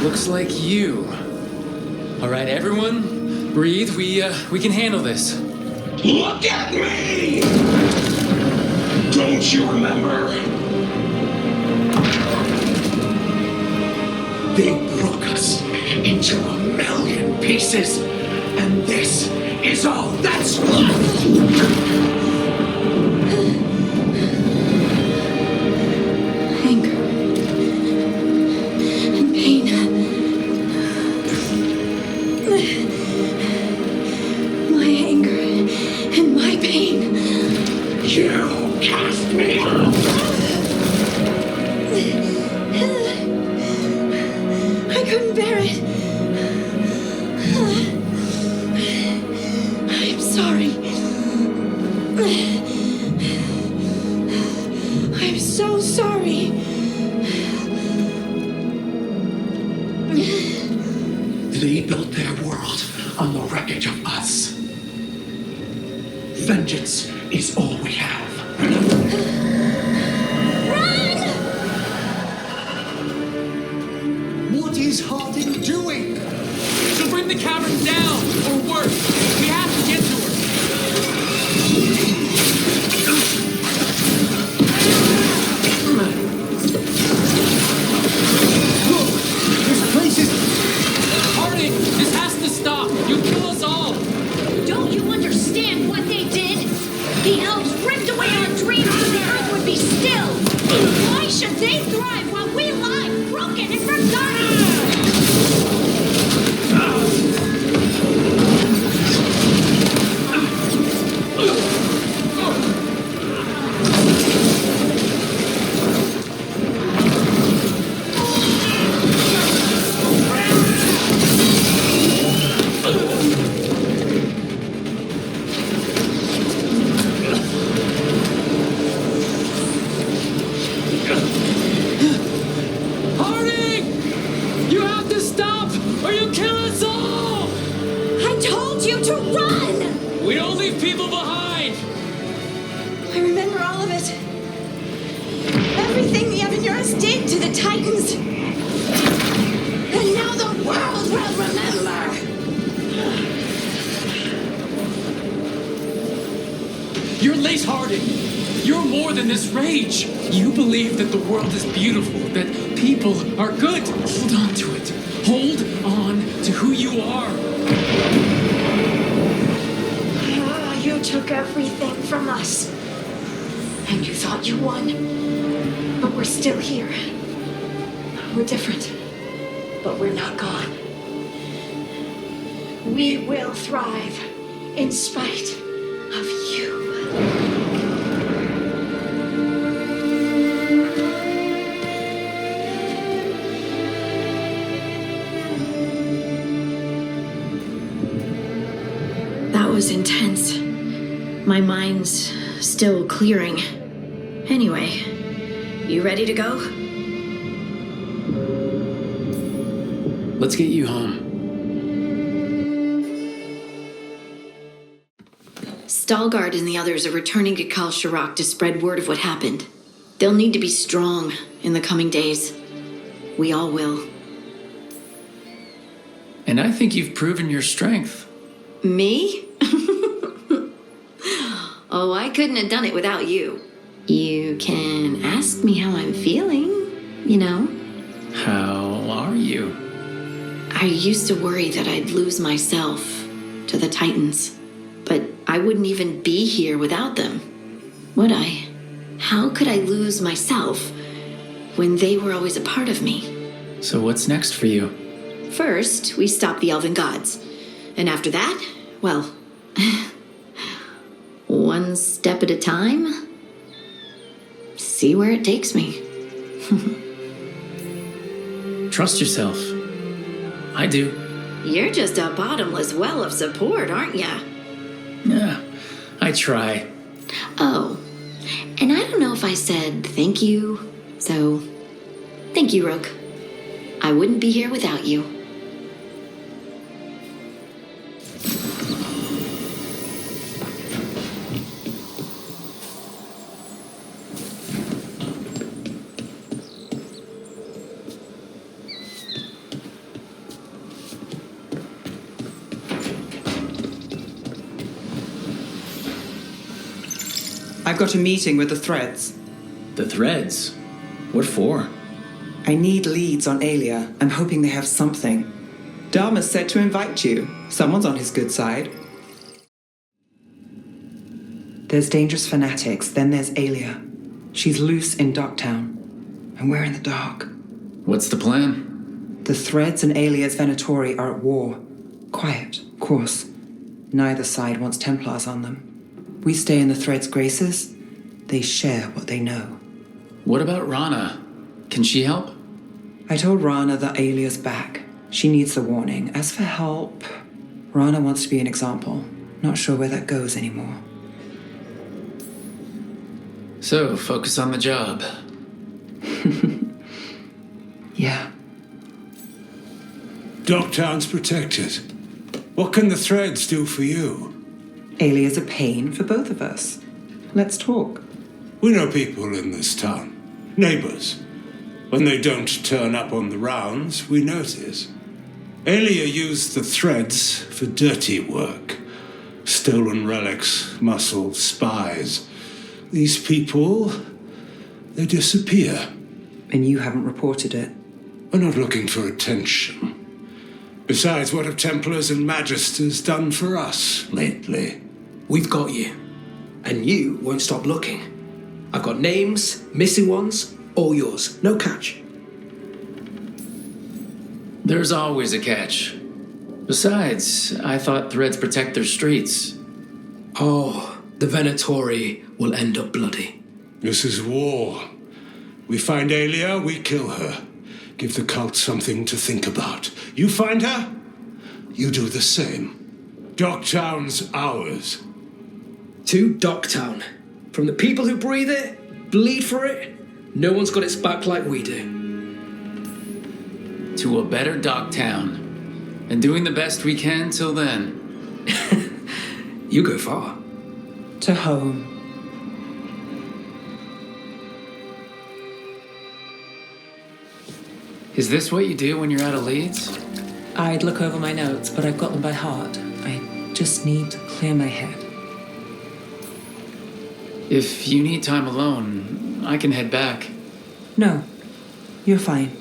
[SPEAKER 1] Looks like you. All right, everyone, breathe. We can handle this.
[SPEAKER 10] Look at me! Don't you remember? They broke us into a million pieces, and this is all that's left! They built their world on the wreckage of us. Vengeance is all we have.
[SPEAKER 6] Run!
[SPEAKER 8] What is Harding doing?
[SPEAKER 1] She'll bring the cavern down, or worse. We have to get to her.
[SPEAKER 8] This place is...
[SPEAKER 1] Harding, this has to stop. You'll kill us all.
[SPEAKER 9] Don't you understand what they did? The elves ripped away our dreams so the earth would be still. Why should they thrive while we lie broken and forgotten?
[SPEAKER 1] You believe that the world is beautiful, that people are good. Hold on to it. Hold on to who you are.
[SPEAKER 9] You took everything from us. And you thought you won. But we're still here. We're different. But we're not gone. We will thrive in spite of you.
[SPEAKER 6] My mind's still clearing. Anyway, you ready to go?
[SPEAKER 1] Let's get you home.
[SPEAKER 6] Stalgard and the others are returning to Kal Shirak to spread word of what happened. They'll need to be strong in the coming days. We all will.
[SPEAKER 1] And I think you've proven your strength.
[SPEAKER 6] Me? Oh, I couldn't have done it without you. You can ask me how I'm feeling, you know?
[SPEAKER 1] How are you?
[SPEAKER 6] I used to worry that I'd lose myself to the Titans, but I wouldn't even be here without them, would I? How could I lose myself when they were always a part of me?
[SPEAKER 1] So what's next for you?
[SPEAKER 6] First, we stop the Elven Gods. And after that, well, one step at a time. See where it takes me.
[SPEAKER 1] Trust yourself. I do.
[SPEAKER 6] You're just a bottomless well of support, aren't ya?
[SPEAKER 1] Yeah, I try.
[SPEAKER 6] Oh, and I don't know if I said thank you, so thank you, Rook. I wouldn't be here without you.
[SPEAKER 11] I've got a meeting with the Threads.
[SPEAKER 1] The Threads? What for?
[SPEAKER 11] I need leads on Aelia. I'm hoping they have something. Dharma said to invite you. Someone's on his good side. There's dangerous fanatics, then there's Aelia. She's loose in Darktown, and we're in the dark.
[SPEAKER 1] What's the plan?
[SPEAKER 11] The Threads and Aelia's Venatori are at war. Quiet, of course. Neither side wants Templars on them. We stay in the Threads' graces. They share what they know.
[SPEAKER 1] What about Rana? Can she help?
[SPEAKER 11] I told Rana that Aelia's back. She needs the warning. As for help, Rana wants to be an example. Not sure where that goes anymore.
[SPEAKER 1] So, focus on the job.
[SPEAKER 11] Yeah.
[SPEAKER 12] Darktown's protected. What can the Threads do for you?
[SPEAKER 11] Aelia's a pain for both of us. Let's talk.
[SPEAKER 12] We know people in this town. Neighbors. When they don't turn up on the rounds, we notice. Aelia used the Threads for dirty work. Stolen relics, muscle, spies. These people, they disappear.
[SPEAKER 11] And you haven't reported it?
[SPEAKER 12] We're not looking for attention. Besides, what have Templars and Magisters done for us lately?
[SPEAKER 4] We've got you. And you won't stop looking. I've got names, missing ones, all yours. No catch.
[SPEAKER 1] There's always a catch. Besides, I thought Threads protect their streets.
[SPEAKER 4] Oh, the Venatori will end up bloody.
[SPEAKER 12] This is war. We find Aelia, we kill her. Give the cult something to think about. You find her, you do the same. Darktown's ours.
[SPEAKER 4] To Darktown. From the people who breathe it, bleed for it, no one's got its back like we do.
[SPEAKER 1] To a better Darktown. And doing the best we can till then.
[SPEAKER 4] You go far.
[SPEAKER 11] To home.
[SPEAKER 1] Is this what you do when you're out of leads?
[SPEAKER 11] I'd look over my notes, but I've got them by heart. I just need to clear my head.
[SPEAKER 1] If you need time alone, I can head back.
[SPEAKER 11] No, you're fine.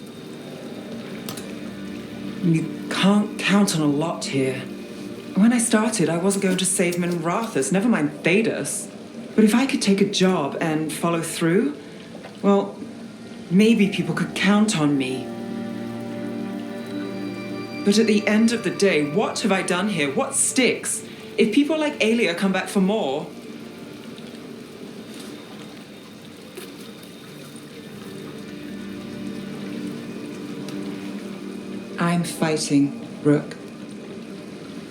[SPEAKER 11] You can't count on a lot here. When I started, I wasn't going to save Minrathus, never mind Thedas. But if I could take a job and follow through, well, maybe people could count on me. But at the end of the day, what have I done here? What sticks? If people like Aelia come back for more... I'm fighting, Rook.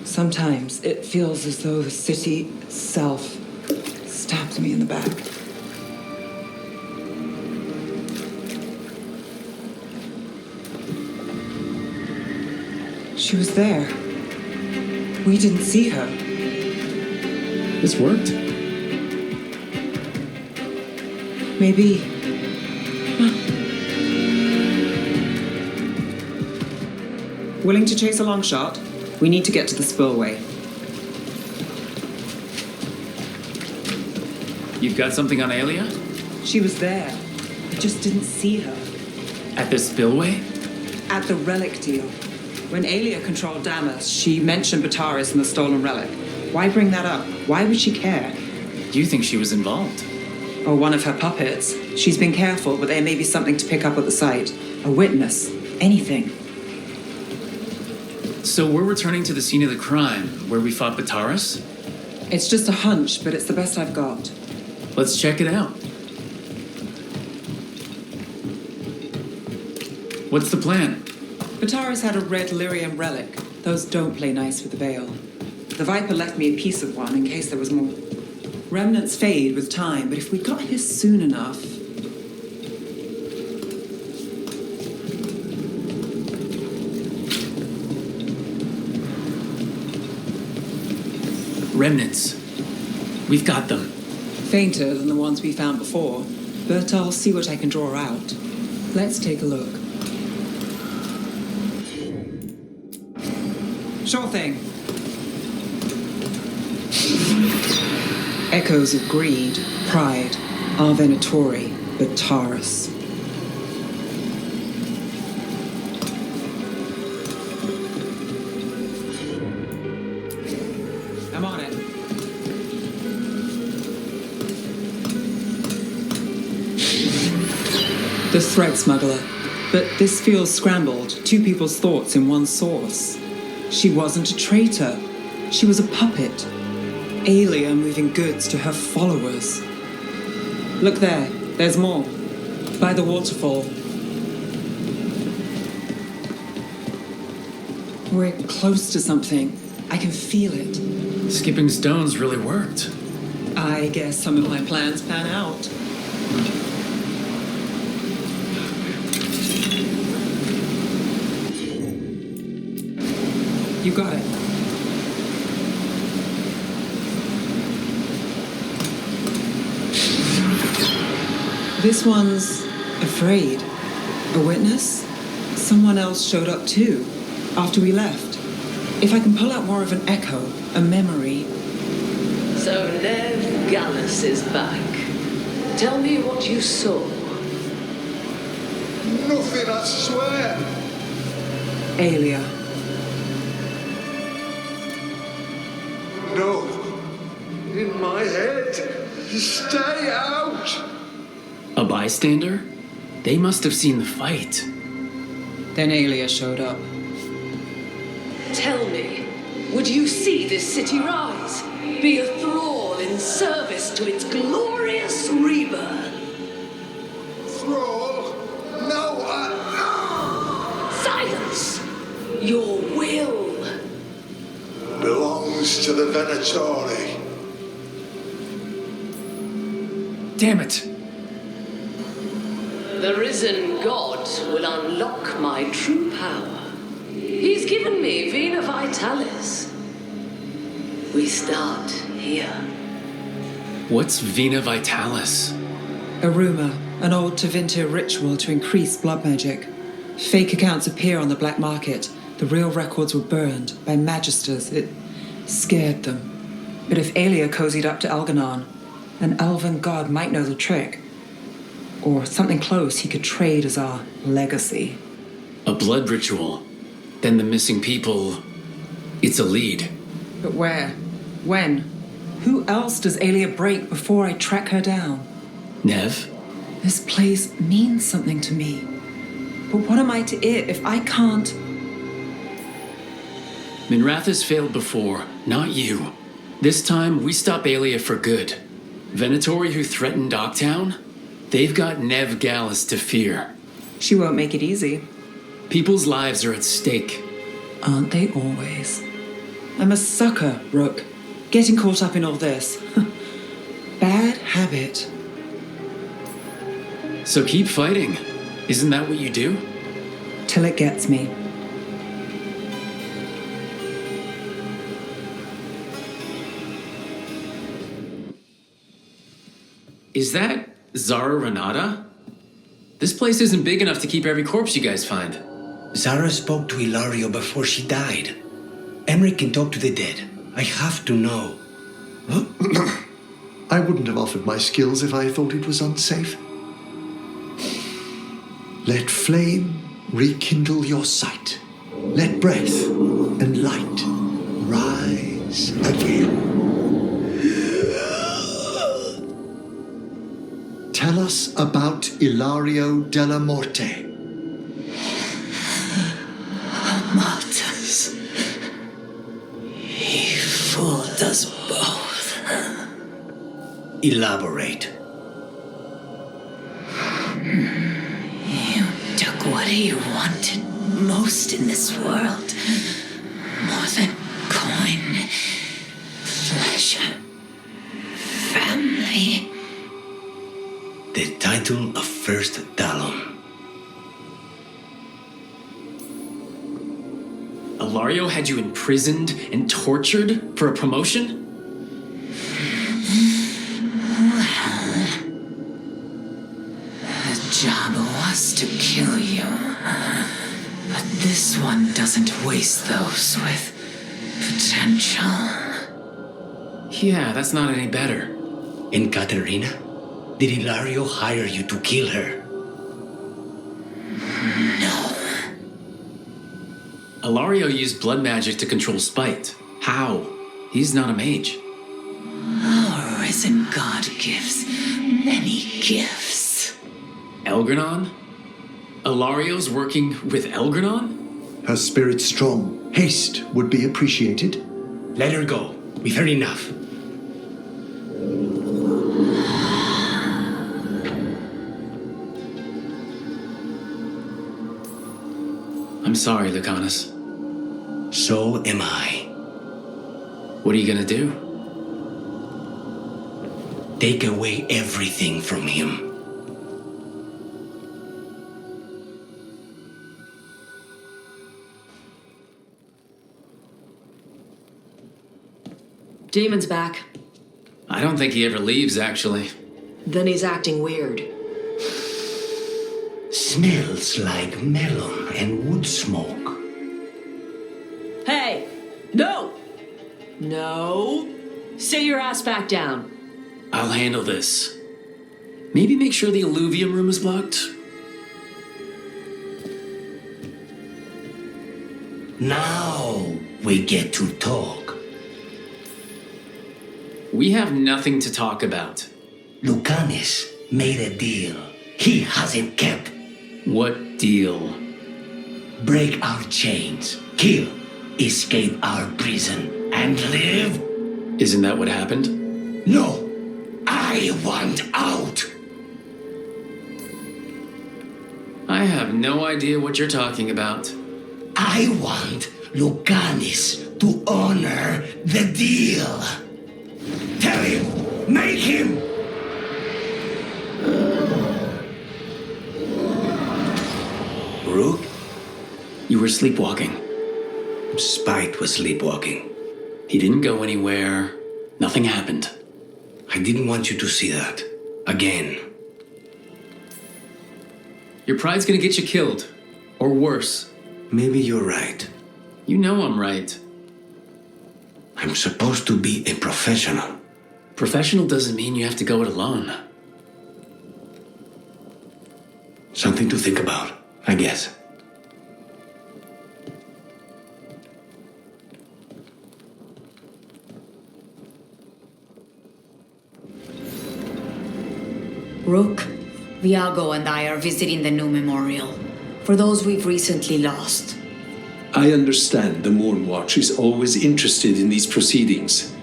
[SPEAKER 11] Sometimes it feels as though the city itself stabbed me in the back. She was there. We didn't see her.
[SPEAKER 1] This worked.
[SPEAKER 11] Maybe. Willing to chase a long shot? We need to get to the spillway.
[SPEAKER 1] You've got something on Aelia?
[SPEAKER 11] She was there. I just didn't see her.
[SPEAKER 1] At the spillway?
[SPEAKER 11] At the relic deal. When Aelia controlled Damas, she mentioned Bataris and the stolen relic. Why bring that up? Why would she care?
[SPEAKER 1] Do you think she was involved?
[SPEAKER 11] Or one of her puppets. She's been careful, but there may be something to pick up at the site. A witness. Anything.
[SPEAKER 1] So we're returning to the scene of the crime, where we fought Bataris?
[SPEAKER 11] It's just a hunch, but it's the best I've got.
[SPEAKER 1] Let's check it out. What's the plan?
[SPEAKER 11] Bataris had a red lyrium relic. Those don't play nice with the Veil. The Viper left me a piece of one in case there was more. Remnants fade with time, but if we got here soon enough...
[SPEAKER 1] Remnants. We've got them.
[SPEAKER 11] Fainter than the ones we found before, but I'll see what I can draw out. Let's take a look. Sure thing. Echoes of greed, pride, our Venatori, Bataris. I'm on it. The thread smuggler. But this feels scrambled. Two people's thoughts in one source. She wasn't a traitor. She was a puppet. Aelia moving goods to her followers. Look there. There's more. By the waterfall. We're close to something. I can feel it.
[SPEAKER 1] Skipping stones really worked.
[SPEAKER 11] I guess some of my plans pan out. You got it. This one's afraid. A witness? Someone else showed up too, after we left. If I can pull out more of an echo, a memory.
[SPEAKER 13] So Nev Gallus is back. Tell me what you saw.
[SPEAKER 10] Nothing, I swear.
[SPEAKER 11] Aelia.
[SPEAKER 10] No. In my head. Stay out.
[SPEAKER 1] A bystander? They must have seen the fight.
[SPEAKER 11] Then Aelia showed up.
[SPEAKER 13] Tell me, would you see this city rise? Be a thrall in service to its glorious rebirth?
[SPEAKER 10] Thrall? No,
[SPEAKER 13] Silence! Your will
[SPEAKER 10] belongs to the Venatori.
[SPEAKER 1] Damn it!
[SPEAKER 13] The risen god will unlock my true power. He's given me Vena Vitalis. We start here.
[SPEAKER 1] What's Vena Vitalis?
[SPEAKER 11] A rumor, an old Tevinter ritual to increase blood magic. Fake accounts appear on the black market. The real records were burned by magisters. It scared them. But if Aelia cozied up to Algernon, an elven god might know the trick. Or something close he could trade as our legacy.
[SPEAKER 1] A blood ritual. Then the missing people... It's a lead.
[SPEAKER 11] But where? When? Who else does Aelia break before I track her down?
[SPEAKER 1] Nev?
[SPEAKER 11] This place means something to me. But what am I to it if I can't...
[SPEAKER 1] Minrathis failed before, not you. This time, we stop Aelia for good. Venatori who threatened Docktown? They've got Nev Gallus to fear.
[SPEAKER 11] She won't make it easy.
[SPEAKER 1] People's lives are at stake.
[SPEAKER 11] Aren't they always? I'm a sucker, Rook. Getting caught up in all this. Bad habit.
[SPEAKER 1] So keep fighting. Isn't that what you do?
[SPEAKER 11] Till it gets me.
[SPEAKER 1] Is that Zara Renata? This place isn't big enough to keep every corpse you guys find.
[SPEAKER 14] Zara spoke to Ilario before she died. Emmerich can talk to the dead. I have to know.
[SPEAKER 8] I wouldn't have offered my skills if I thought it was unsafe. Let flame rekindle your sight. Let breath and light rise again. Tell us about Ilario della Morte.
[SPEAKER 15] Martyrs. He fooled us both.
[SPEAKER 14] Elaborate.
[SPEAKER 15] You took what he wanted most in this world. More than coin, pleasure, family.
[SPEAKER 14] The title of First Talon.
[SPEAKER 1] Ilario had you imprisoned and tortured for a promotion?
[SPEAKER 15] The job was to kill you. But this one doesn't waste those with potential.
[SPEAKER 1] Yeah, that's not any better.
[SPEAKER 14] And Katerina? Did Ilario hire you to kill her?
[SPEAKER 15] No.
[SPEAKER 1] Ilario used blood magic to control spite. How? He's not a mage.
[SPEAKER 15] Our risen god gives many gifts.
[SPEAKER 1] Elgranon? Ilario's working with Elgranon?
[SPEAKER 8] Her spirit's strong. Haste would be appreciated.
[SPEAKER 14] Let her go. We've heard enough.
[SPEAKER 1] I'm sorry, Lucanus.
[SPEAKER 14] So am I.
[SPEAKER 1] What are you gonna do?
[SPEAKER 14] Take away everything from him.
[SPEAKER 16] Demon's back.
[SPEAKER 1] I don't think he ever leaves, actually.
[SPEAKER 16] Then he's acting weird.
[SPEAKER 14] Smells like melon and wood smoke.
[SPEAKER 16] Hey! No! No! Sit your ass back down.
[SPEAKER 1] I'll handle this. Maybe make sure the alluvium room is locked?
[SPEAKER 14] Now we get to talk.
[SPEAKER 1] We have nothing to talk about.
[SPEAKER 14] Lucanus made a deal he hasn't kept.
[SPEAKER 1] What deal?
[SPEAKER 14] Break our chains, kill, escape our prison, and live?
[SPEAKER 1] Isn't that what happened?
[SPEAKER 14] No! I want out!
[SPEAKER 1] I have no idea what you're talking about.
[SPEAKER 14] I want Lucanus to honor the deal. Tell him! Make him! Rook?
[SPEAKER 1] You were sleepwalking.
[SPEAKER 14] Spite was sleepwalking.
[SPEAKER 1] He didn't go anywhere. Nothing happened.
[SPEAKER 14] I didn't want you to see that. Again.
[SPEAKER 1] Your pride's gonna get you killed. Or worse.
[SPEAKER 14] Maybe you're right.
[SPEAKER 1] You know I'm right.
[SPEAKER 14] I'm supposed to be a professional.
[SPEAKER 1] Professional doesn't mean you have to go it alone.
[SPEAKER 14] Something to think about, I guess.
[SPEAKER 17] Rook, Viago and I are visiting the new memorial for those we've recently lost.
[SPEAKER 18] I understand the Moonwatch is always interested in these proceedings.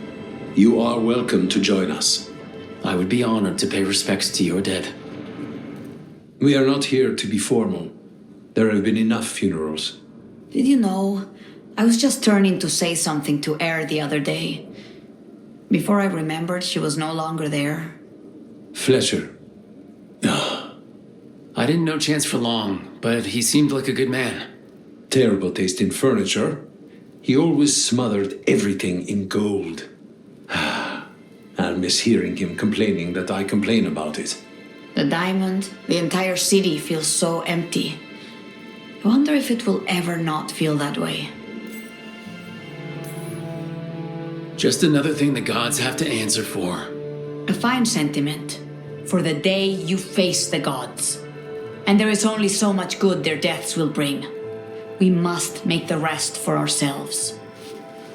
[SPEAKER 18] You are welcome to join us.
[SPEAKER 1] I would be honored to pay respects to your dead.
[SPEAKER 18] We are not here to be formal. There have been enough funerals.
[SPEAKER 17] Did you know? I was just turning to say something to Air the other day. Before I remembered, she was no longer there.
[SPEAKER 18] Fletcher.
[SPEAKER 1] I didn't know Chance for long, but he seemed like a good man.
[SPEAKER 18] Terrible taste in furniture. He always smothered everything in gold. I'll miss hearing him complaining that I complain about it.
[SPEAKER 17] The diamond, the entire city feels so empty. I wonder if it will ever not feel that way.
[SPEAKER 1] Just another thing the gods have to answer for.
[SPEAKER 17] A fine sentiment. For the day you face the gods. And there is only so much good their deaths will bring. We must make the rest for ourselves.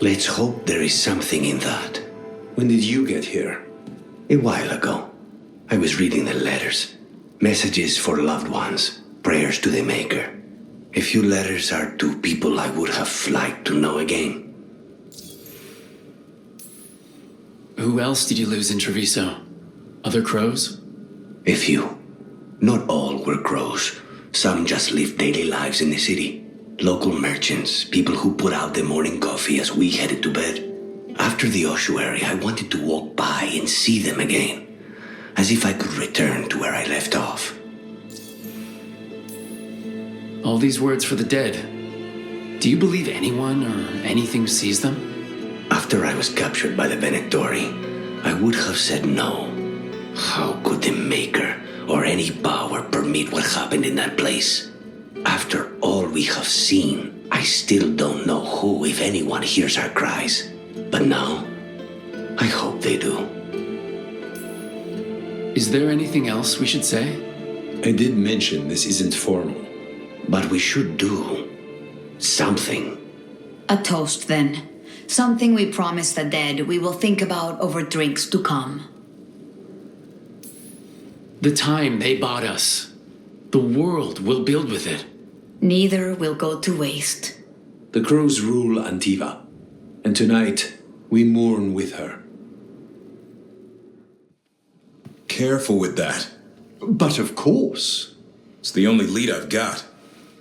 [SPEAKER 14] Let's hope there is something in that.
[SPEAKER 18] When did you get here?
[SPEAKER 14] A while ago. I was reading the letters. Messages for loved ones. Prayers to the Maker. A few letters are to people I would have liked to know again.
[SPEAKER 1] Who else did you lose in Treviso? Other crows?
[SPEAKER 14] A few. Not all were crows. Some just lived daily lives in the city. Local merchants, people who put out the morning coffee as we headed to bed. After the ossuary, I wanted to walk by and see them again. As if I could return to where I left off.
[SPEAKER 1] All these words for the dead. Do you believe anyone or anything sees them?
[SPEAKER 14] After I was captured by the Venatori, I would have said no. How could the Maker or any power permit what happened in that place? After all we have seen, I still don't know who, if anyone, hears our cries. But now, I hope they do.
[SPEAKER 1] Is there anything else we should say?
[SPEAKER 18] I did mention this isn't formal.
[SPEAKER 14] But we should do something.
[SPEAKER 17] A toast, then. Something we promise the dead we will think about over drinks to come.
[SPEAKER 1] The time they bought us. The world will build with it.
[SPEAKER 17] Neither will go to waste.
[SPEAKER 18] The crows rule Antiva, and tonight we mourn with her.
[SPEAKER 2] Careful with that.
[SPEAKER 8] But of course.
[SPEAKER 2] It's the only lead I've got.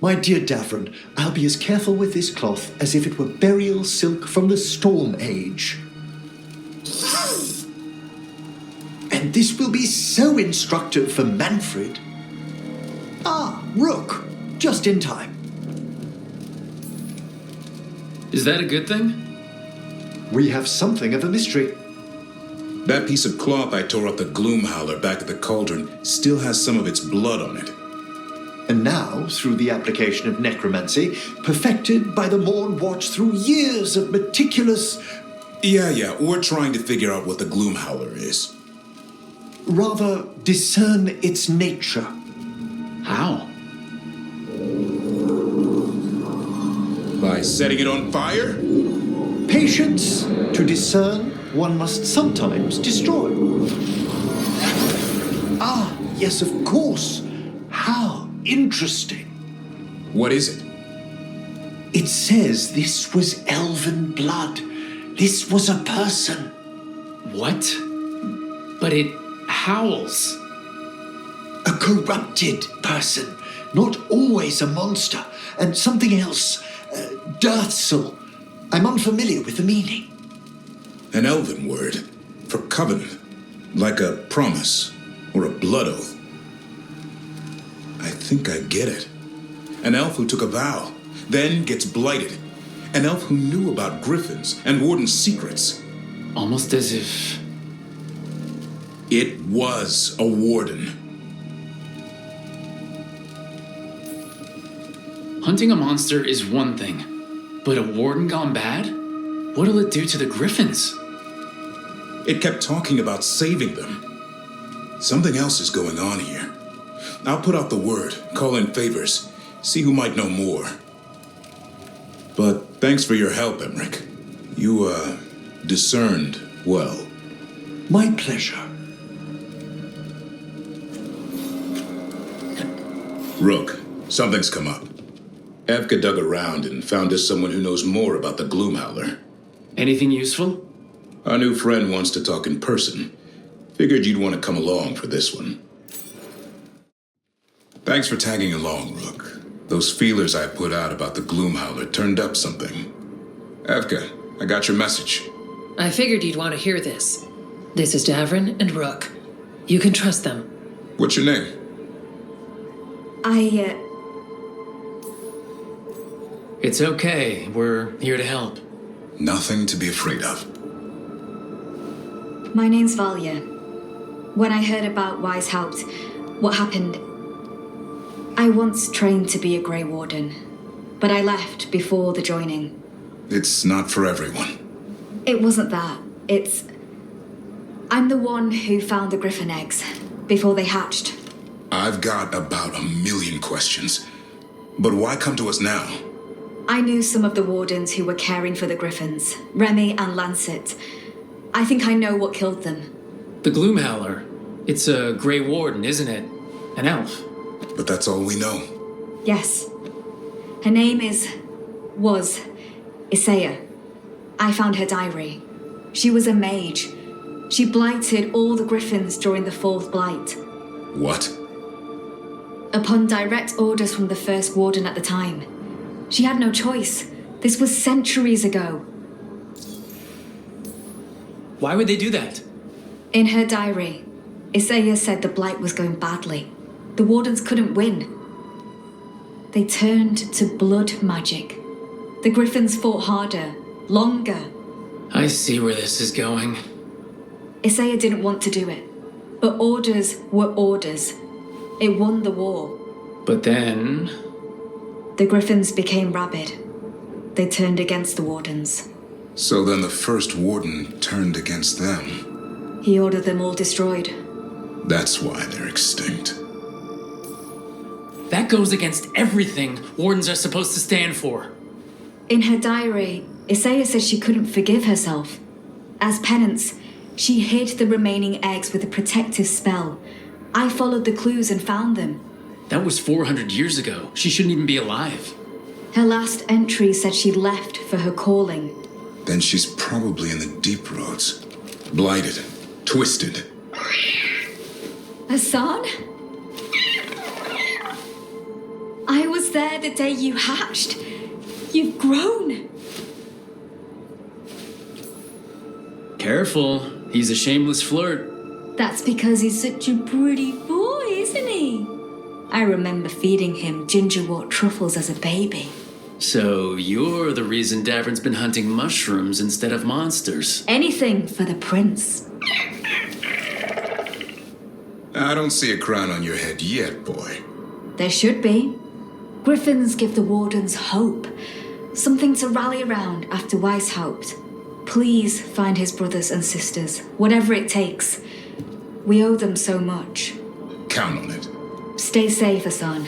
[SPEAKER 8] My dear Davron, I'll be as careful with this cloth as if it were burial silk from the Storm Age. And this will be so instructive for Manfred. Ah, Rook, just in time.
[SPEAKER 1] Is that a good thing?
[SPEAKER 8] We have something of a mystery.
[SPEAKER 2] That piece of cloth I tore off the gloom howler back at the cauldron still has some of its blood on it.
[SPEAKER 8] And now, through the application of necromancy, perfected by the Morn Watch through years of meticulous...
[SPEAKER 2] Yeah, we're trying to figure out what the gloom howler is.
[SPEAKER 8] Rather, discern its nature.
[SPEAKER 1] How?
[SPEAKER 2] By setting it on fire?
[SPEAKER 8] Patience. To discern, one must sometimes destroy. Ah, yes, of course. How interesting.
[SPEAKER 2] What is it?
[SPEAKER 8] It says this was elven blood. This was a person.
[SPEAKER 1] What? But it howls.
[SPEAKER 8] A corrupted person. Not always a monster. And something else. Dirtsel. I'm unfamiliar with the meaning.
[SPEAKER 2] An elven word for covenant. Like a promise or a blood oath. I think I get it. An elf who took a vow, then gets blighted. An elf who knew about griffins and Warden's secrets.
[SPEAKER 1] Almost as if...
[SPEAKER 2] It was a Warden.
[SPEAKER 1] Hunting a monster is one thing, but a Warden gone bad? What'll it do to the griffins?
[SPEAKER 2] It kept talking about saving them. Something else is going on here. I'll put out the word, call in favors, see who might know more. But thanks for your help, Emmerich. You, discerned well.
[SPEAKER 8] My pleasure.
[SPEAKER 2] Rook, something's come up. Evka dug around and found us someone who knows more about the Gloomhowler.
[SPEAKER 1] Anything useful?
[SPEAKER 2] Our new friend wants to talk in person. Figured you'd want to come along for this one. Thanks for tagging along, Rook. Those feelers I put out about the Gloomhowler turned up something. Evka, I got your message.
[SPEAKER 3] I figured you'd want to hear this. This is Davron and Rook. You can trust them.
[SPEAKER 2] What's your name?
[SPEAKER 1] It's okay. We're here to help.
[SPEAKER 2] Nothing to be afraid of.
[SPEAKER 19] My name's Valia. When I heard about Weishaupt, what happened, I once trained to be a Grey Warden, but I left before the joining.
[SPEAKER 2] It's not for everyone.
[SPEAKER 19] It wasn't that. I'm the one who found the griffin eggs before they hatched.
[SPEAKER 2] I've got about 1,000,000 questions. But why come to us now?
[SPEAKER 19] I knew some of the Wardens who were caring for the griffins, Remy and Lancet. I think I know what killed them.
[SPEAKER 1] The Gloomhowler. It's a Grey Warden, isn't it? An elf.
[SPEAKER 2] But that's all we know.
[SPEAKER 19] Yes. Her name was Isaiah. I found her diary. She was a mage. She blighted all the griffins during the 4th Blight.
[SPEAKER 2] What?
[SPEAKER 19] Upon direct orders from the first Warden at the time. She had no choice. This was centuries ago.
[SPEAKER 1] Why would they do that?
[SPEAKER 19] In her diary, Isaiah said the Blight was going badly. The Wardens couldn't win. They turned to blood magic. The Griffins fought harder, longer.
[SPEAKER 1] I see where this is going.
[SPEAKER 19] Isaiah didn't want to do it, but orders were orders. It won the war.
[SPEAKER 1] But then...
[SPEAKER 19] The Griffins became rabid. They turned against the Wardens.
[SPEAKER 2] So then the first Warden turned against them.
[SPEAKER 19] He ordered them all destroyed.
[SPEAKER 2] That's why they're extinct.
[SPEAKER 1] That goes against everything Wardens are supposed to stand for.
[SPEAKER 19] In her diary, Isaiah says she couldn't forgive herself. As penance, she hid the remaining eggs with a protective spell. I followed the clues and found them.
[SPEAKER 1] That was 400 years ago. She shouldn't even be alive.
[SPEAKER 19] Her last entry said she left for her calling.
[SPEAKER 2] Then she's probably in the deep roads. Blighted. Twisted.
[SPEAKER 19] Hassan? I was there the day you hatched. You've grown.
[SPEAKER 1] Careful. He's a shameless flirt.
[SPEAKER 19] That's because he's such a pretty boy, isn't he? I remember feeding him gingerwort truffles as a baby.
[SPEAKER 1] So you're the reason Davern's been hunting mushrooms instead of monsters.
[SPEAKER 19] Anything for the prince.
[SPEAKER 2] I don't see a crown on your head yet, boy.
[SPEAKER 19] There should be. Griffins give the Wardens hope. Something to rally around after Weishaupt. Please find his brothers and sisters, whatever it takes. We owe them so much.
[SPEAKER 2] Count on it.
[SPEAKER 19] Stay safe, Hassan.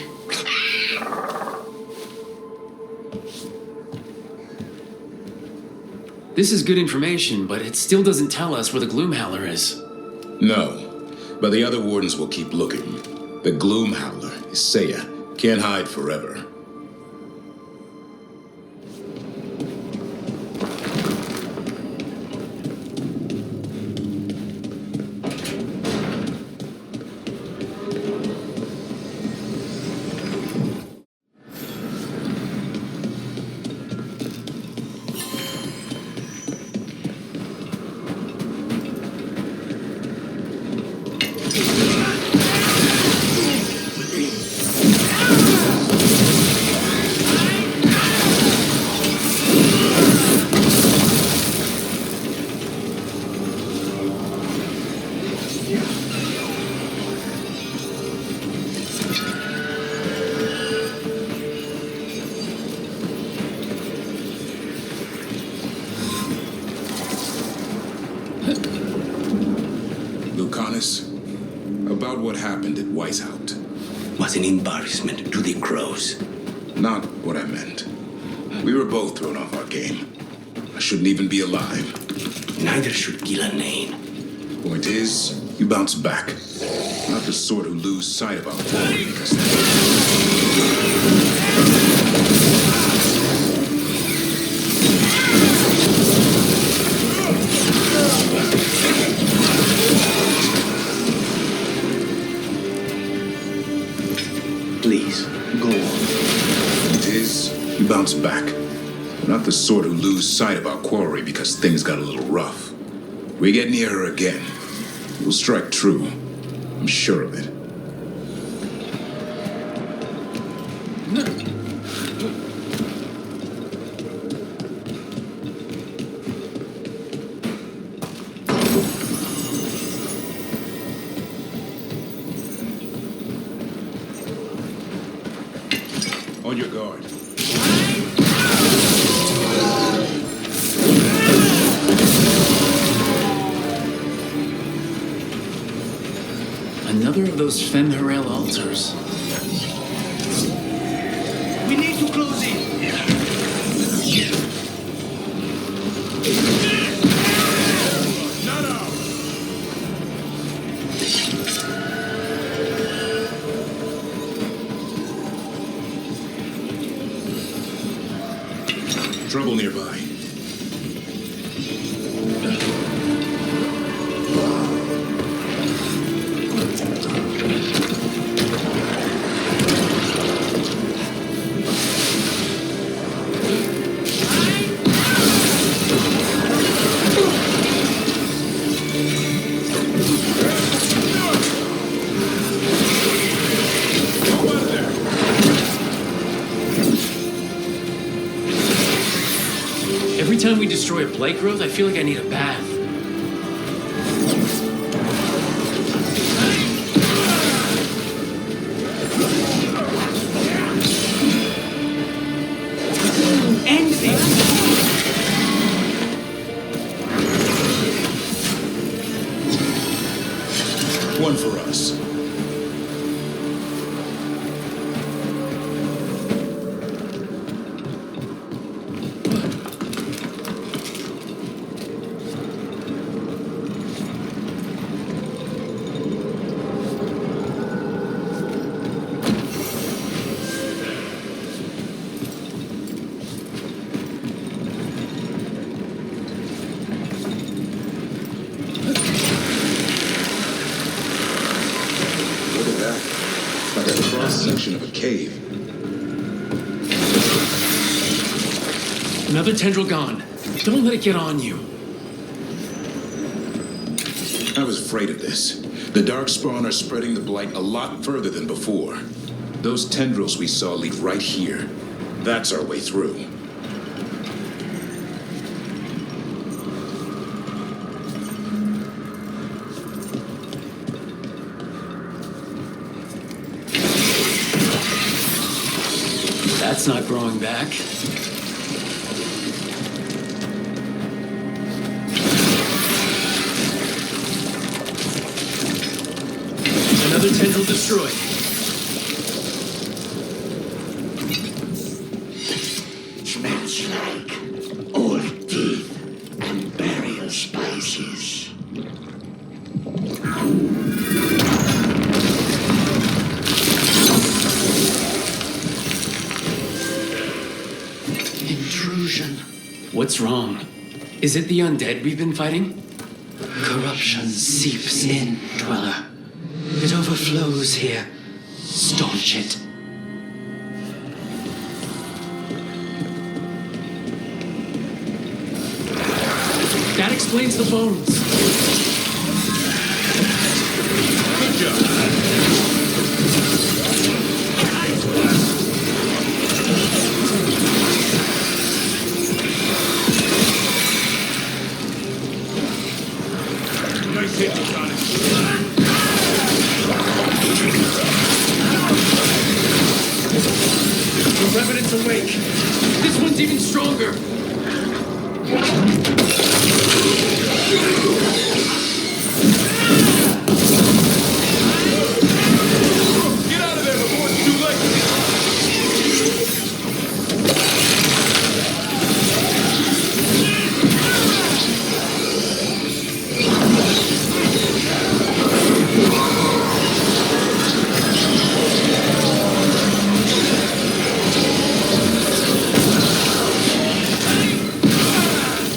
[SPEAKER 1] This is good information, but it still doesn't tell us where the Gloomhowler is.
[SPEAKER 2] No, but the other Wardens will keep looking. The Gloomhowler, Isaiah, can't hide forever. About what happened at Weishaupt.
[SPEAKER 14] Was an embarrassment to the crows.
[SPEAKER 2] Not what I meant. We were both thrown off our game. I shouldn't even be alive.
[SPEAKER 14] Neither should Gillanane.
[SPEAKER 2] Point is, you bounce back. Not the sort who lose sight of our glory because...
[SPEAKER 14] Please, go on.
[SPEAKER 2] It is, you bounce back. We're not the sort who lose sight of our quarry because things got a little rough. We get near her again. We'll strike true.
[SPEAKER 20] I'm sure of it. On your guard.
[SPEAKER 1] Another of those Femherel altars.
[SPEAKER 10] We need to close in.
[SPEAKER 20] Trouble nearby.
[SPEAKER 1] Every time we destroy a blight growth, I feel like I need a bath.
[SPEAKER 10] End this!
[SPEAKER 20] One for us. Section of a cave.
[SPEAKER 1] Another tendril gone. Don't let it get on you.
[SPEAKER 20] I was afraid of this. The Darkspawn are spreading the Blight a lot further than before. Those tendrils we saw lead right here. That's our way through.
[SPEAKER 1] That's not growing back. Another tendril destroyed.
[SPEAKER 10] Smells like old teeth and burial spices. Intrusion.
[SPEAKER 1] What's wrong? Is it the undead we've been fighting?
[SPEAKER 10] Corruption seeps in, Dweller. It overflows here. Staunch it.
[SPEAKER 1] That explains the bones.
[SPEAKER 20] Good job. Nice hit,
[SPEAKER 1] The Revenant's awake. This one's even stronger.
[SPEAKER 10] Get out of there before it's too late!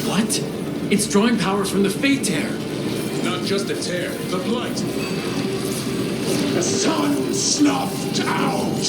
[SPEAKER 1] What? It's drawing power from the Fate Tear.
[SPEAKER 20] Not just a tear, the Blight.
[SPEAKER 10] The sun snuffed out!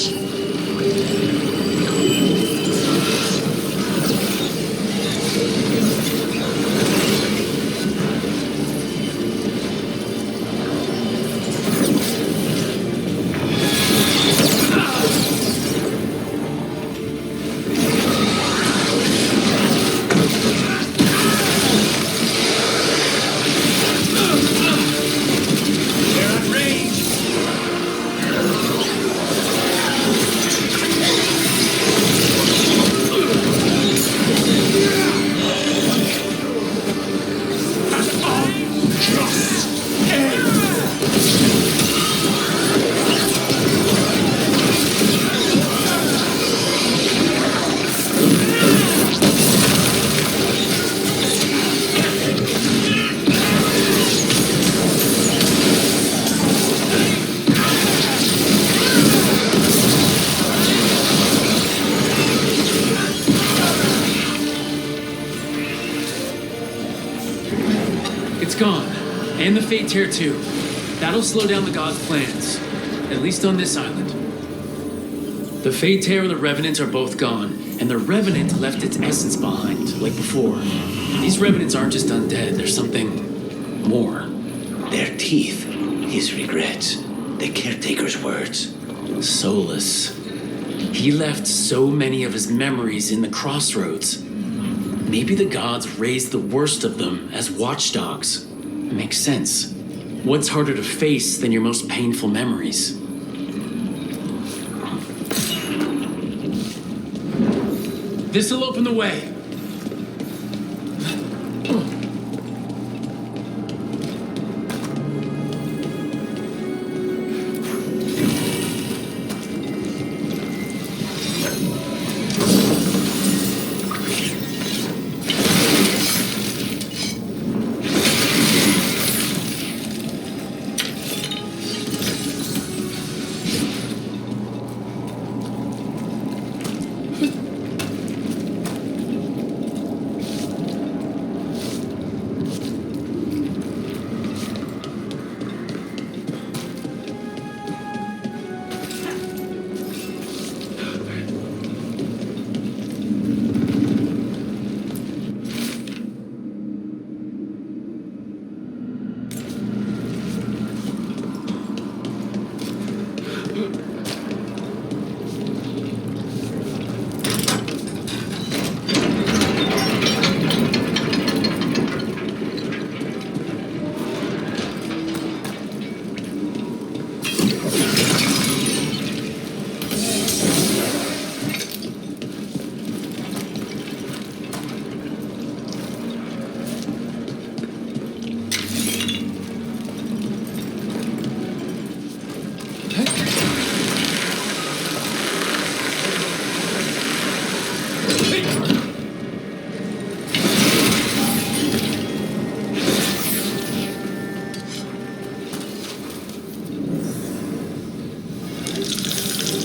[SPEAKER 1] And the Fate Tear too. That'll slow down the gods' plans. At least on this island. The Fate Tear and the Revenant are both gone, and the Revenant left its essence behind, like before. These Revenants aren't just undead, they're something more.
[SPEAKER 14] Their teeth, his regrets, the caretaker's words.
[SPEAKER 1] Soulless. He left so many of his memories in the crossroads. Maybe the gods raised the worst of them as watchdogs. Makes sense. What's harder to face than your most painful memories? This'll open the way.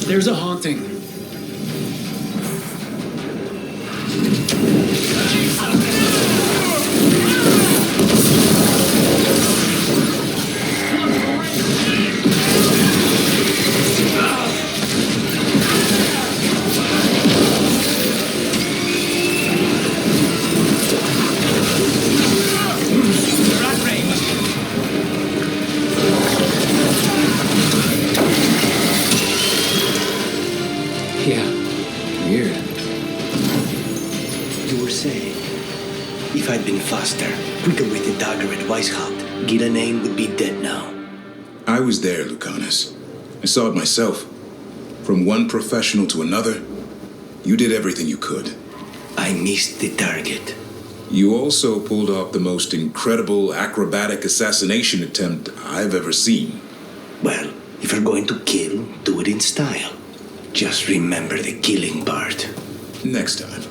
[SPEAKER 1] There's a haunting.
[SPEAKER 14] Ghilanane would be dead now.
[SPEAKER 20] I was there, Lucanus. I saw it myself. From one professional to another, you did everything you could.
[SPEAKER 14] I missed the target.
[SPEAKER 20] You also pulled off the most incredible acrobatic assassination attempt I've ever seen.
[SPEAKER 14] Well, if you're going to kill, do it in style. Just remember the killing part.
[SPEAKER 20] Next time.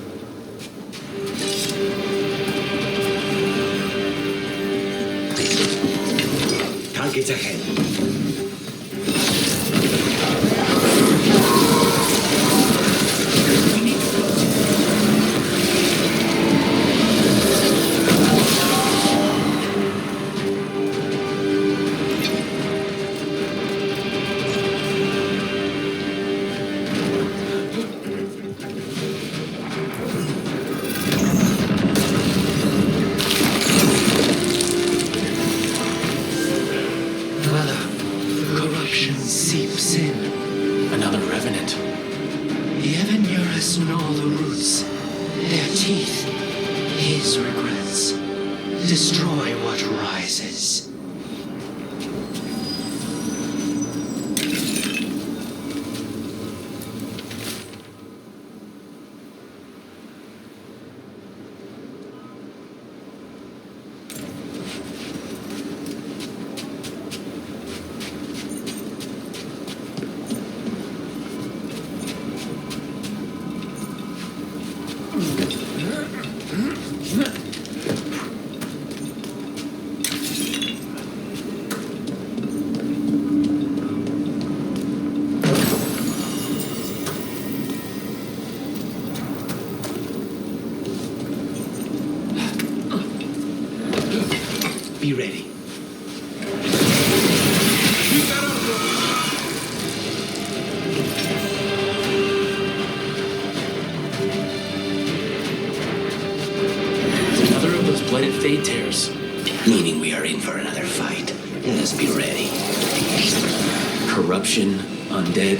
[SPEAKER 14] Targets ahead. Be ready.
[SPEAKER 1] Fade Tears.
[SPEAKER 14] Meaning we are in for another fight. Let us be ready.
[SPEAKER 1] Corruption, undead.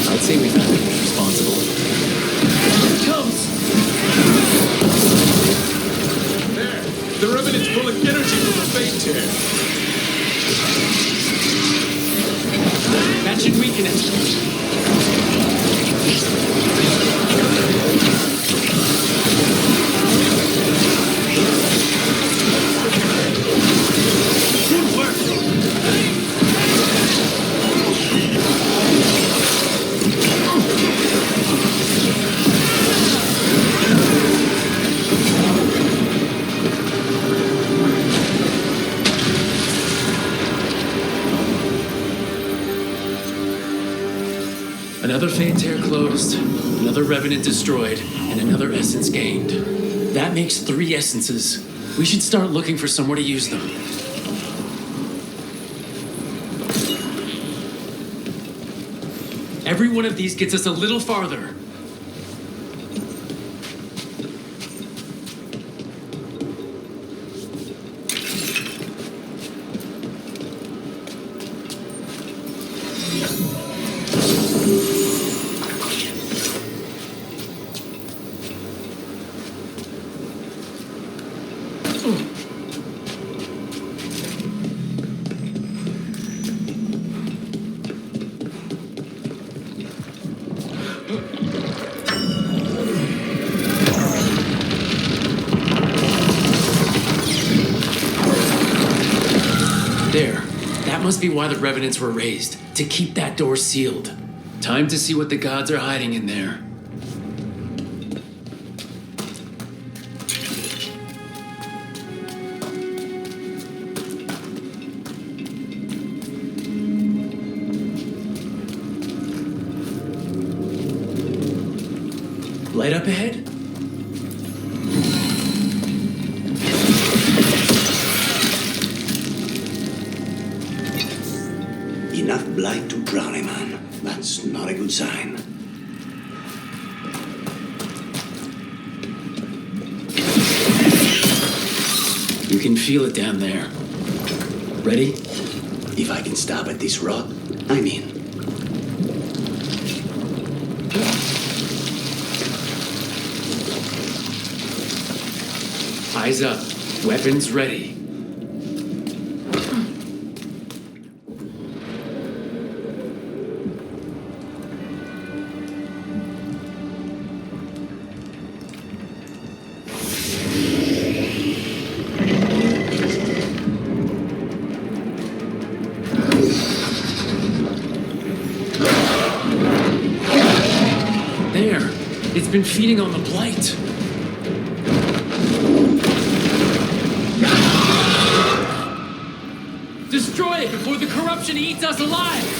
[SPEAKER 1] I'd say we found it responsible. Here it comes!
[SPEAKER 20] There! The Revenant's pulling energy from the Fade Tear.
[SPEAKER 1] That should weaken it. Good work! Another Fade Tear closed, another Revenant destroyed, and another essence gained. That makes 3 essences. We should start looking for somewhere to use them. Every one of these gets us a little farther. Must be why the Revenants were raised, to keep that door sealed. Time to see what the gods are hiding in there. Light up ahead?
[SPEAKER 14] Enough blight to drown a man. That's not a good sign.
[SPEAKER 1] You can feel it down there. Ready?
[SPEAKER 14] If I can stop at this rod, I'm in.
[SPEAKER 1] Eyes up. Weapons ready. It's been feeding on the Blight. Destroy it before the corruption eats us alive!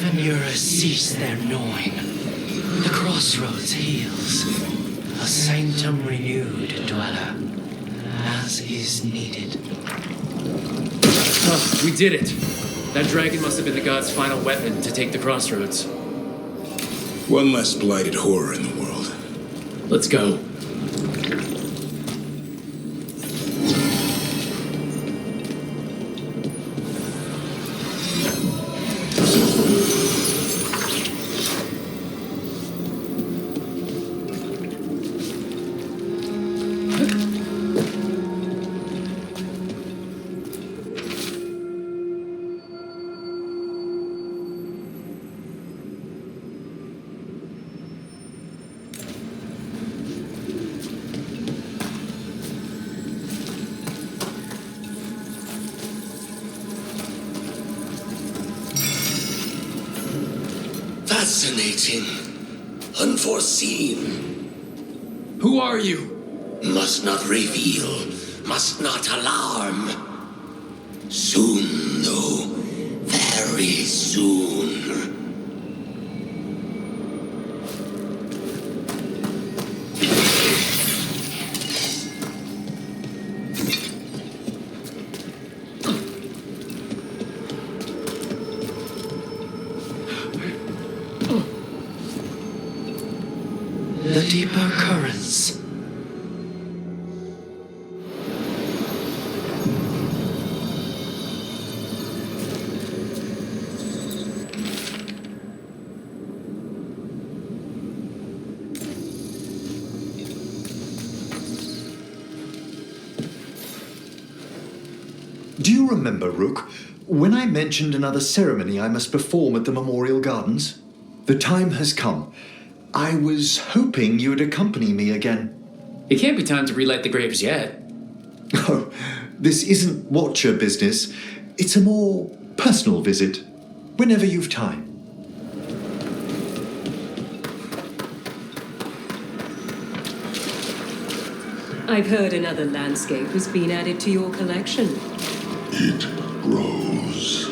[SPEAKER 10] Conjurers cease their gnawing. The crossroads heals. A sanctum renewed, dweller, as is needed.
[SPEAKER 1] Oh, we did it. That dragon must have been the god's final weapon to take the crossroads.
[SPEAKER 20] One less blighted horror in the world.
[SPEAKER 1] Let's go.
[SPEAKER 14] Fascinating. Unforeseen.
[SPEAKER 1] Who are you?
[SPEAKER 14] Must not reveal. Must not alarm. Soon, though. Very soon.
[SPEAKER 10] The deeper currents.
[SPEAKER 8] Do you remember, Rook, when I mentioned another ceremony I must perform at the Memorial Gardens? The time has come. I was hoping you would accompany me again.
[SPEAKER 1] It can't be time to relight the graves yet.
[SPEAKER 8] Oh, this isn't Watcher business. It's a more personal visit, whenever you've time.
[SPEAKER 3] I've heard another landscape has been added to your collection.
[SPEAKER 10] It grows.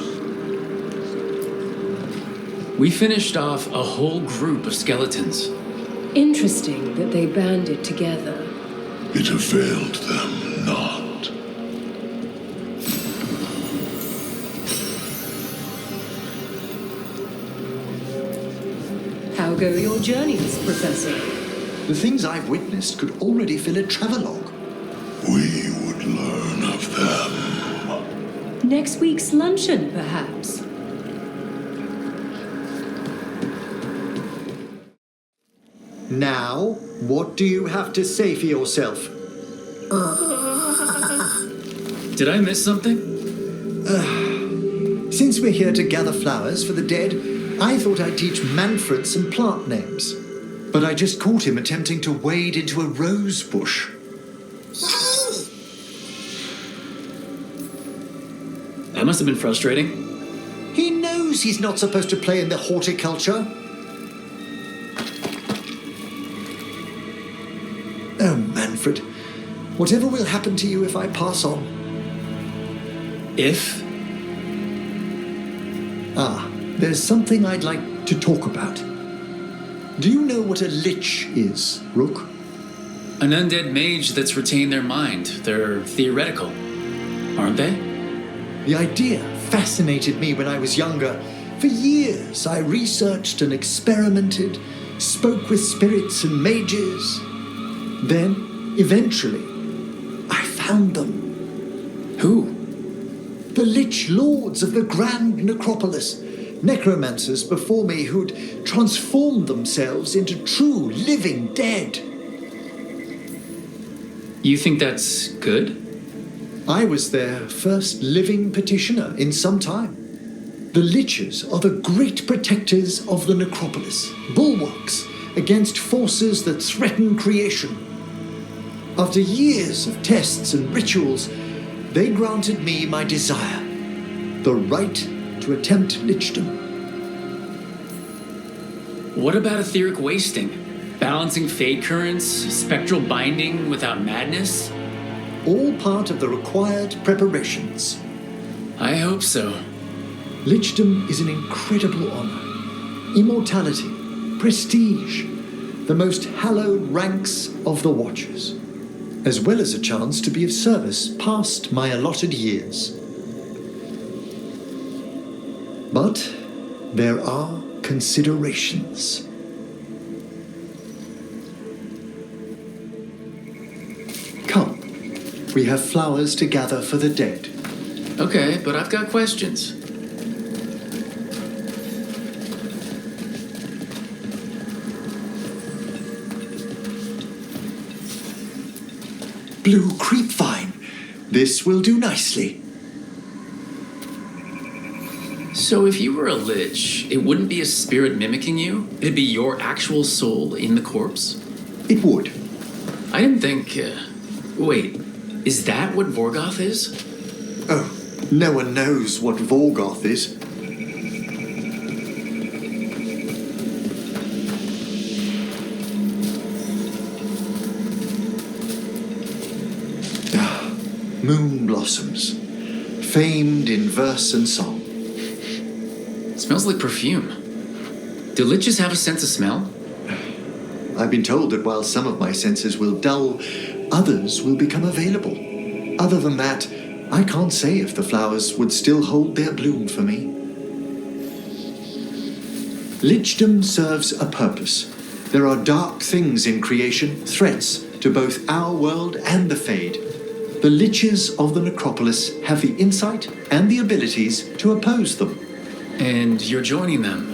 [SPEAKER 1] We finished off a whole group of skeletons.
[SPEAKER 3] Interesting that they banded together.
[SPEAKER 10] It availed them not.
[SPEAKER 3] How go your journeys, Professor?
[SPEAKER 8] The things I've witnessed could already fill a travelogue.
[SPEAKER 10] We would learn of them.
[SPEAKER 3] Next week's luncheon, perhaps?
[SPEAKER 8] Now, what do you have to say for yourself?
[SPEAKER 1] Did I miss something?
[SPEAKER 8] Since we're here to gather flowers for the dead, I thought I'd teach Manfred some plant names. But I just caught him attempting to wade into a rose bush.
[SPEAKER 1] That must have been frustrating.
[SPEAKER 8] He knows he's not supposed to play in the horticulture. Oh, Manfred. Whatever will happen to you if I pass on?
[SPEAKER 1] If?
[SPEAKER 8] There's something I'd like to talk about. Do you know what a lich is, Rook?
[SPEAKER 1] An undead mage that's retained their mind. They're theoretical, aren't they?
[SPEAKER 8] The idea fascinated me when I was younger. For years, I researched and experimented, spoke with spirits and mages. Then, eventually, I found them.
[SPEAKER 1] Who?
[SPEAKER 8] The Lich Lords of the Grand Necropolis. Necromancers before me who'd transformed themselves into true living dead.
[SPEAKER 1] You think that's good?
[SPEAKER 8] I was their first living petitioner in some time. The Liches are the great protectors of the Necropolis, bulwarks against forces that threaten creation. After years of tests and rituals, they granted me my desire, the right to attempt lichdom.
[SPEAKER 1] What about etheric wasting? Balancing fade currents, spectral binding without madness?
[SPEAKER 8] All part of the required preparations.
[SPEAKER 1] I hope so.
[SPEAKER 8] Lichdom is an incredible honor. Immortality, prestige, the most hallowed ranks of the Watchers, as well as a chance to be of service past my allotted years. But there are considerations. Come, we have flowers to gather for the dead.
[SPEAKER 1] Okay, but I've got questions.
[SPEAKER 8] Blue creepvine. This will do nicely.
[SPEAKER 1] So if you were a lich, it wouldn't be a spirit mimicking you? It'd be your actual soul in the corpse?
[SPEAKER 8] It would.
[SPEAKER 1] I didn't think... wait, is that what Vorgoth is?
[SPEAKER 8] Oh, no one knows what Vorgoth is. Moon blossoms, famed in verse and song.
[SPEAKER 1] Smells like perfume. Do liches have a sense of smell?
[SPEAKER 8] I've been told that while some of my senses will dull, others will become available. Other than that, I can't say if the flowers would still hold their bloom for me. Lichdom serves a purpose. There are dark things in creation, threats to both our world and the Fade. The liches of the necropolis have the insight and the abilities to oppose them.
[SPEAKER 1] And you're joining them.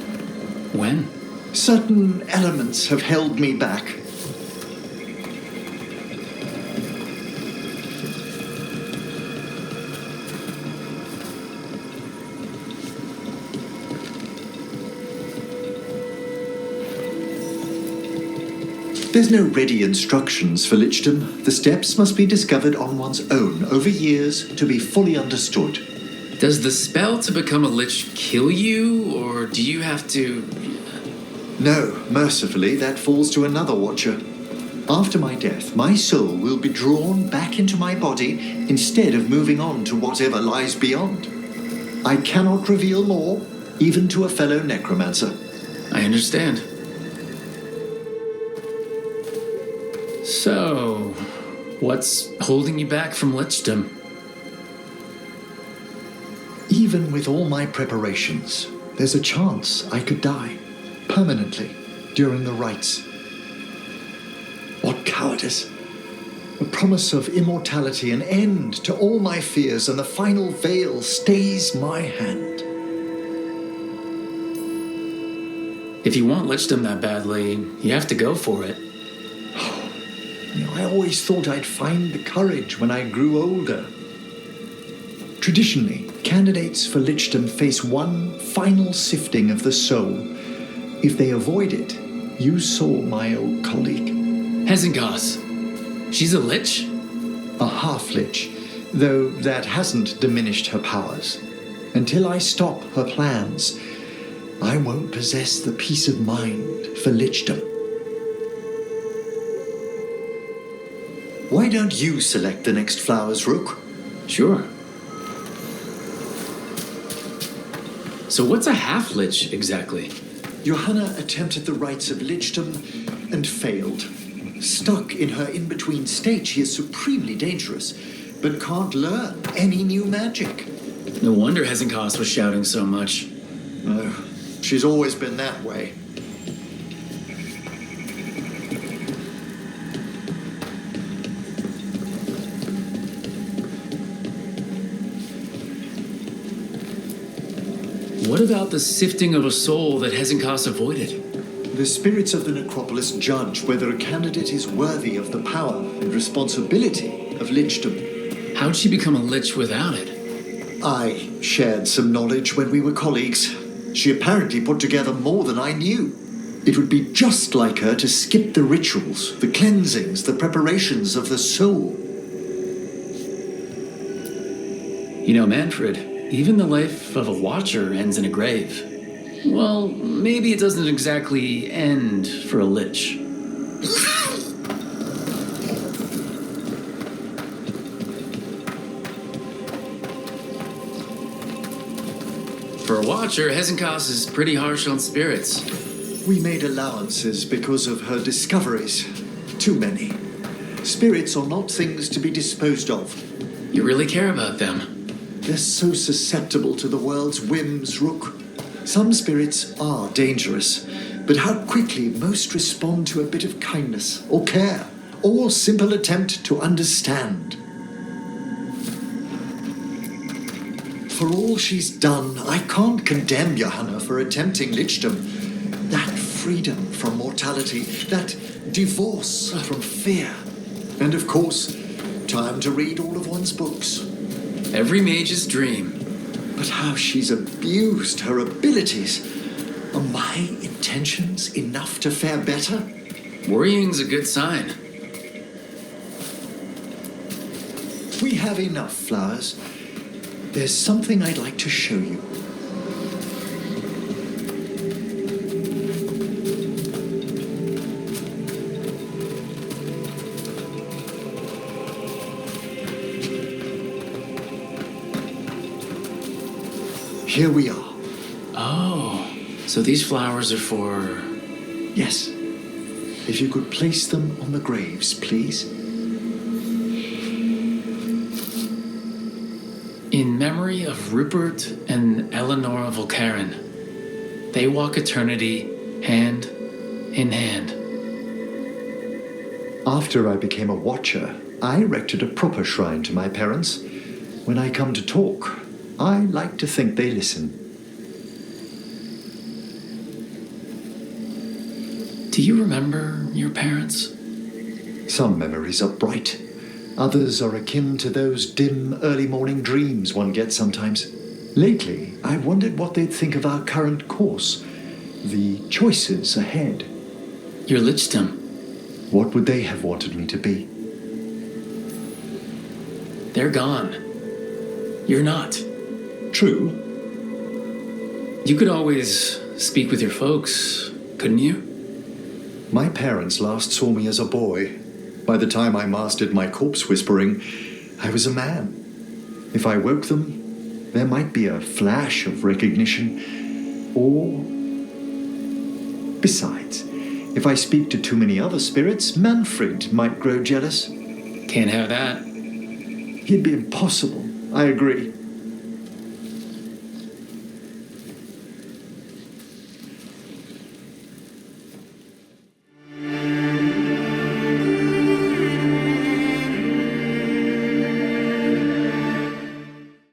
[SPEAKER 1] When?
[SPEAKER 8] Certain elements have held me back. There's no ready instructions for lichdom. The steps must be discovered on one's own over years to be fully understood.
[SPEAKER 1] Does the spell to become a lich kill you, or do you have to...
[SPEAKER 8] No, mercifully, that falls to another Watcher. After my death, my soul will be drawn back into my body instead of moving on to whatever lies beyond. I cannot reveal more, even to a fellow necromancer.
[SPEAKER 1] I understand. So, what's holding you back from lichdom?
[SPEAKER 8] Even with all my preparations, there's a chance I could die, permanently, during the rites. What cowardice! The promise of immortality, an end to all my fears, and the final veil stays my hand.
[SPEAKER 1] If you want lichdom that badly, you have to go for it.
[SPEAKER 8] I always thought I'd find the courage when I grew older. Traditionally, candidates for lichdom face one final sifting of the soul. If they avoid it, you saw my old colleague.
[SPEAKER 1] Hezengoss. She's a lich?
[SPEAKER 8] A half-lich, though that hasn't diminished her powers. Until I stop her plans, I won't possess the peace of mind for lichdom. Why don't you select the next flowers, Rook?
[SPEAKER 1] Sure. So what's a half-lich exactly?
[SPEAKER 8] Johanna attempted the rites of lichdom and failed. Stuck in her in-between state, she is supremely dangerous, but can't learn any new magic.
[SPEAKER 1] No wonder Hezengoss was shouting so much.
[SPEAKER 8] Oh, she's always been that way.
[SPEAKER 1] What about the sifting of a soul that Hezengoss avoided?
[SPEAKER 8] The spirits of the necropolis judge whether a candidate is worthy of the power and responsibility of lichdom.
[SPEAKER 1] How'd she become a lich without it?
[SPEAKER 8] I shared some knowledge when we were colleagues. She apparently put together more than I knew. It would be just like her to skip the rituals, the cleansings, the preparations of the soul.
[SPEAKER 1] You know, Manfred, even the life of a Watcher ends in a grave. Well, maybe it doesn't exactly end for a lich. For a a Watcher, Hezekiah is pretty harsh on spirits.
[SPEAKER 8] We made allowances because of her discoveries. Too many. Spirits are not things to be disposed of.
[SPEAKER 1] You really care about them?
[SPEAKER 8] They're so susceptible to the world's whims, Rook. Some spirits are dangerous, but how quickly most respond to a bit of kindness or care or simple attempt to understand. For all she's done, I can't condemn Johanna for attempting lichdom. That freedom from mortality, that divorce from fear. And of course, time to read all of one's books.
[SPEAKER 1] Every mage's dream.
[SPEAKER 8] But how she's abused her abilities. Are my intentions enough to fare better?
[SPEAKER 1] Worrying's a good sign.
[SPEAKER 8] We have enough flowers. There's something I'd like to show you. Here we are.
[SPEAKER 1] Oh, so these flowers are for...
[SPEAKER 8] Yes. If you could place them on the graves, please.
[SPEAKER 1] In memory of Rupert and Eleanor Volcaren. They walk eternity hand in hand.
[SPEAKER 8] After I became a Watcher, I erected a proper shrine to my parents. When I come to talk, I like to think they listen.
[SPEAKER 1] Do you remember your parents?
[SPEAKER 8] Some memories are bright. Others are akin to those dim, early morning dreams one gets sometimes. Lately, I've wondered what they'd think of our current course, the choices ahead.
[SPEAKER 1] Your lichdom.
[SPEAKER 8] What would they have wanted me to be?
[SPEAKER 1] They're gone. You're not.
[SPEAKER 8] True.
[SPEAKER 1] You could always speak with your folks, couldn't you?
[SPEAKER 8] My parents last saw me as a boy. By the time I mastered my corpse whispering, I was a man. If I woke them, there might be a flash of recognition, or... Besides, if I speak to too many other spirits, Manfred might grow jealous.
[SPEAKER 1] Can't have that.
[SPEAKER 8] He'd be impossible, I agree.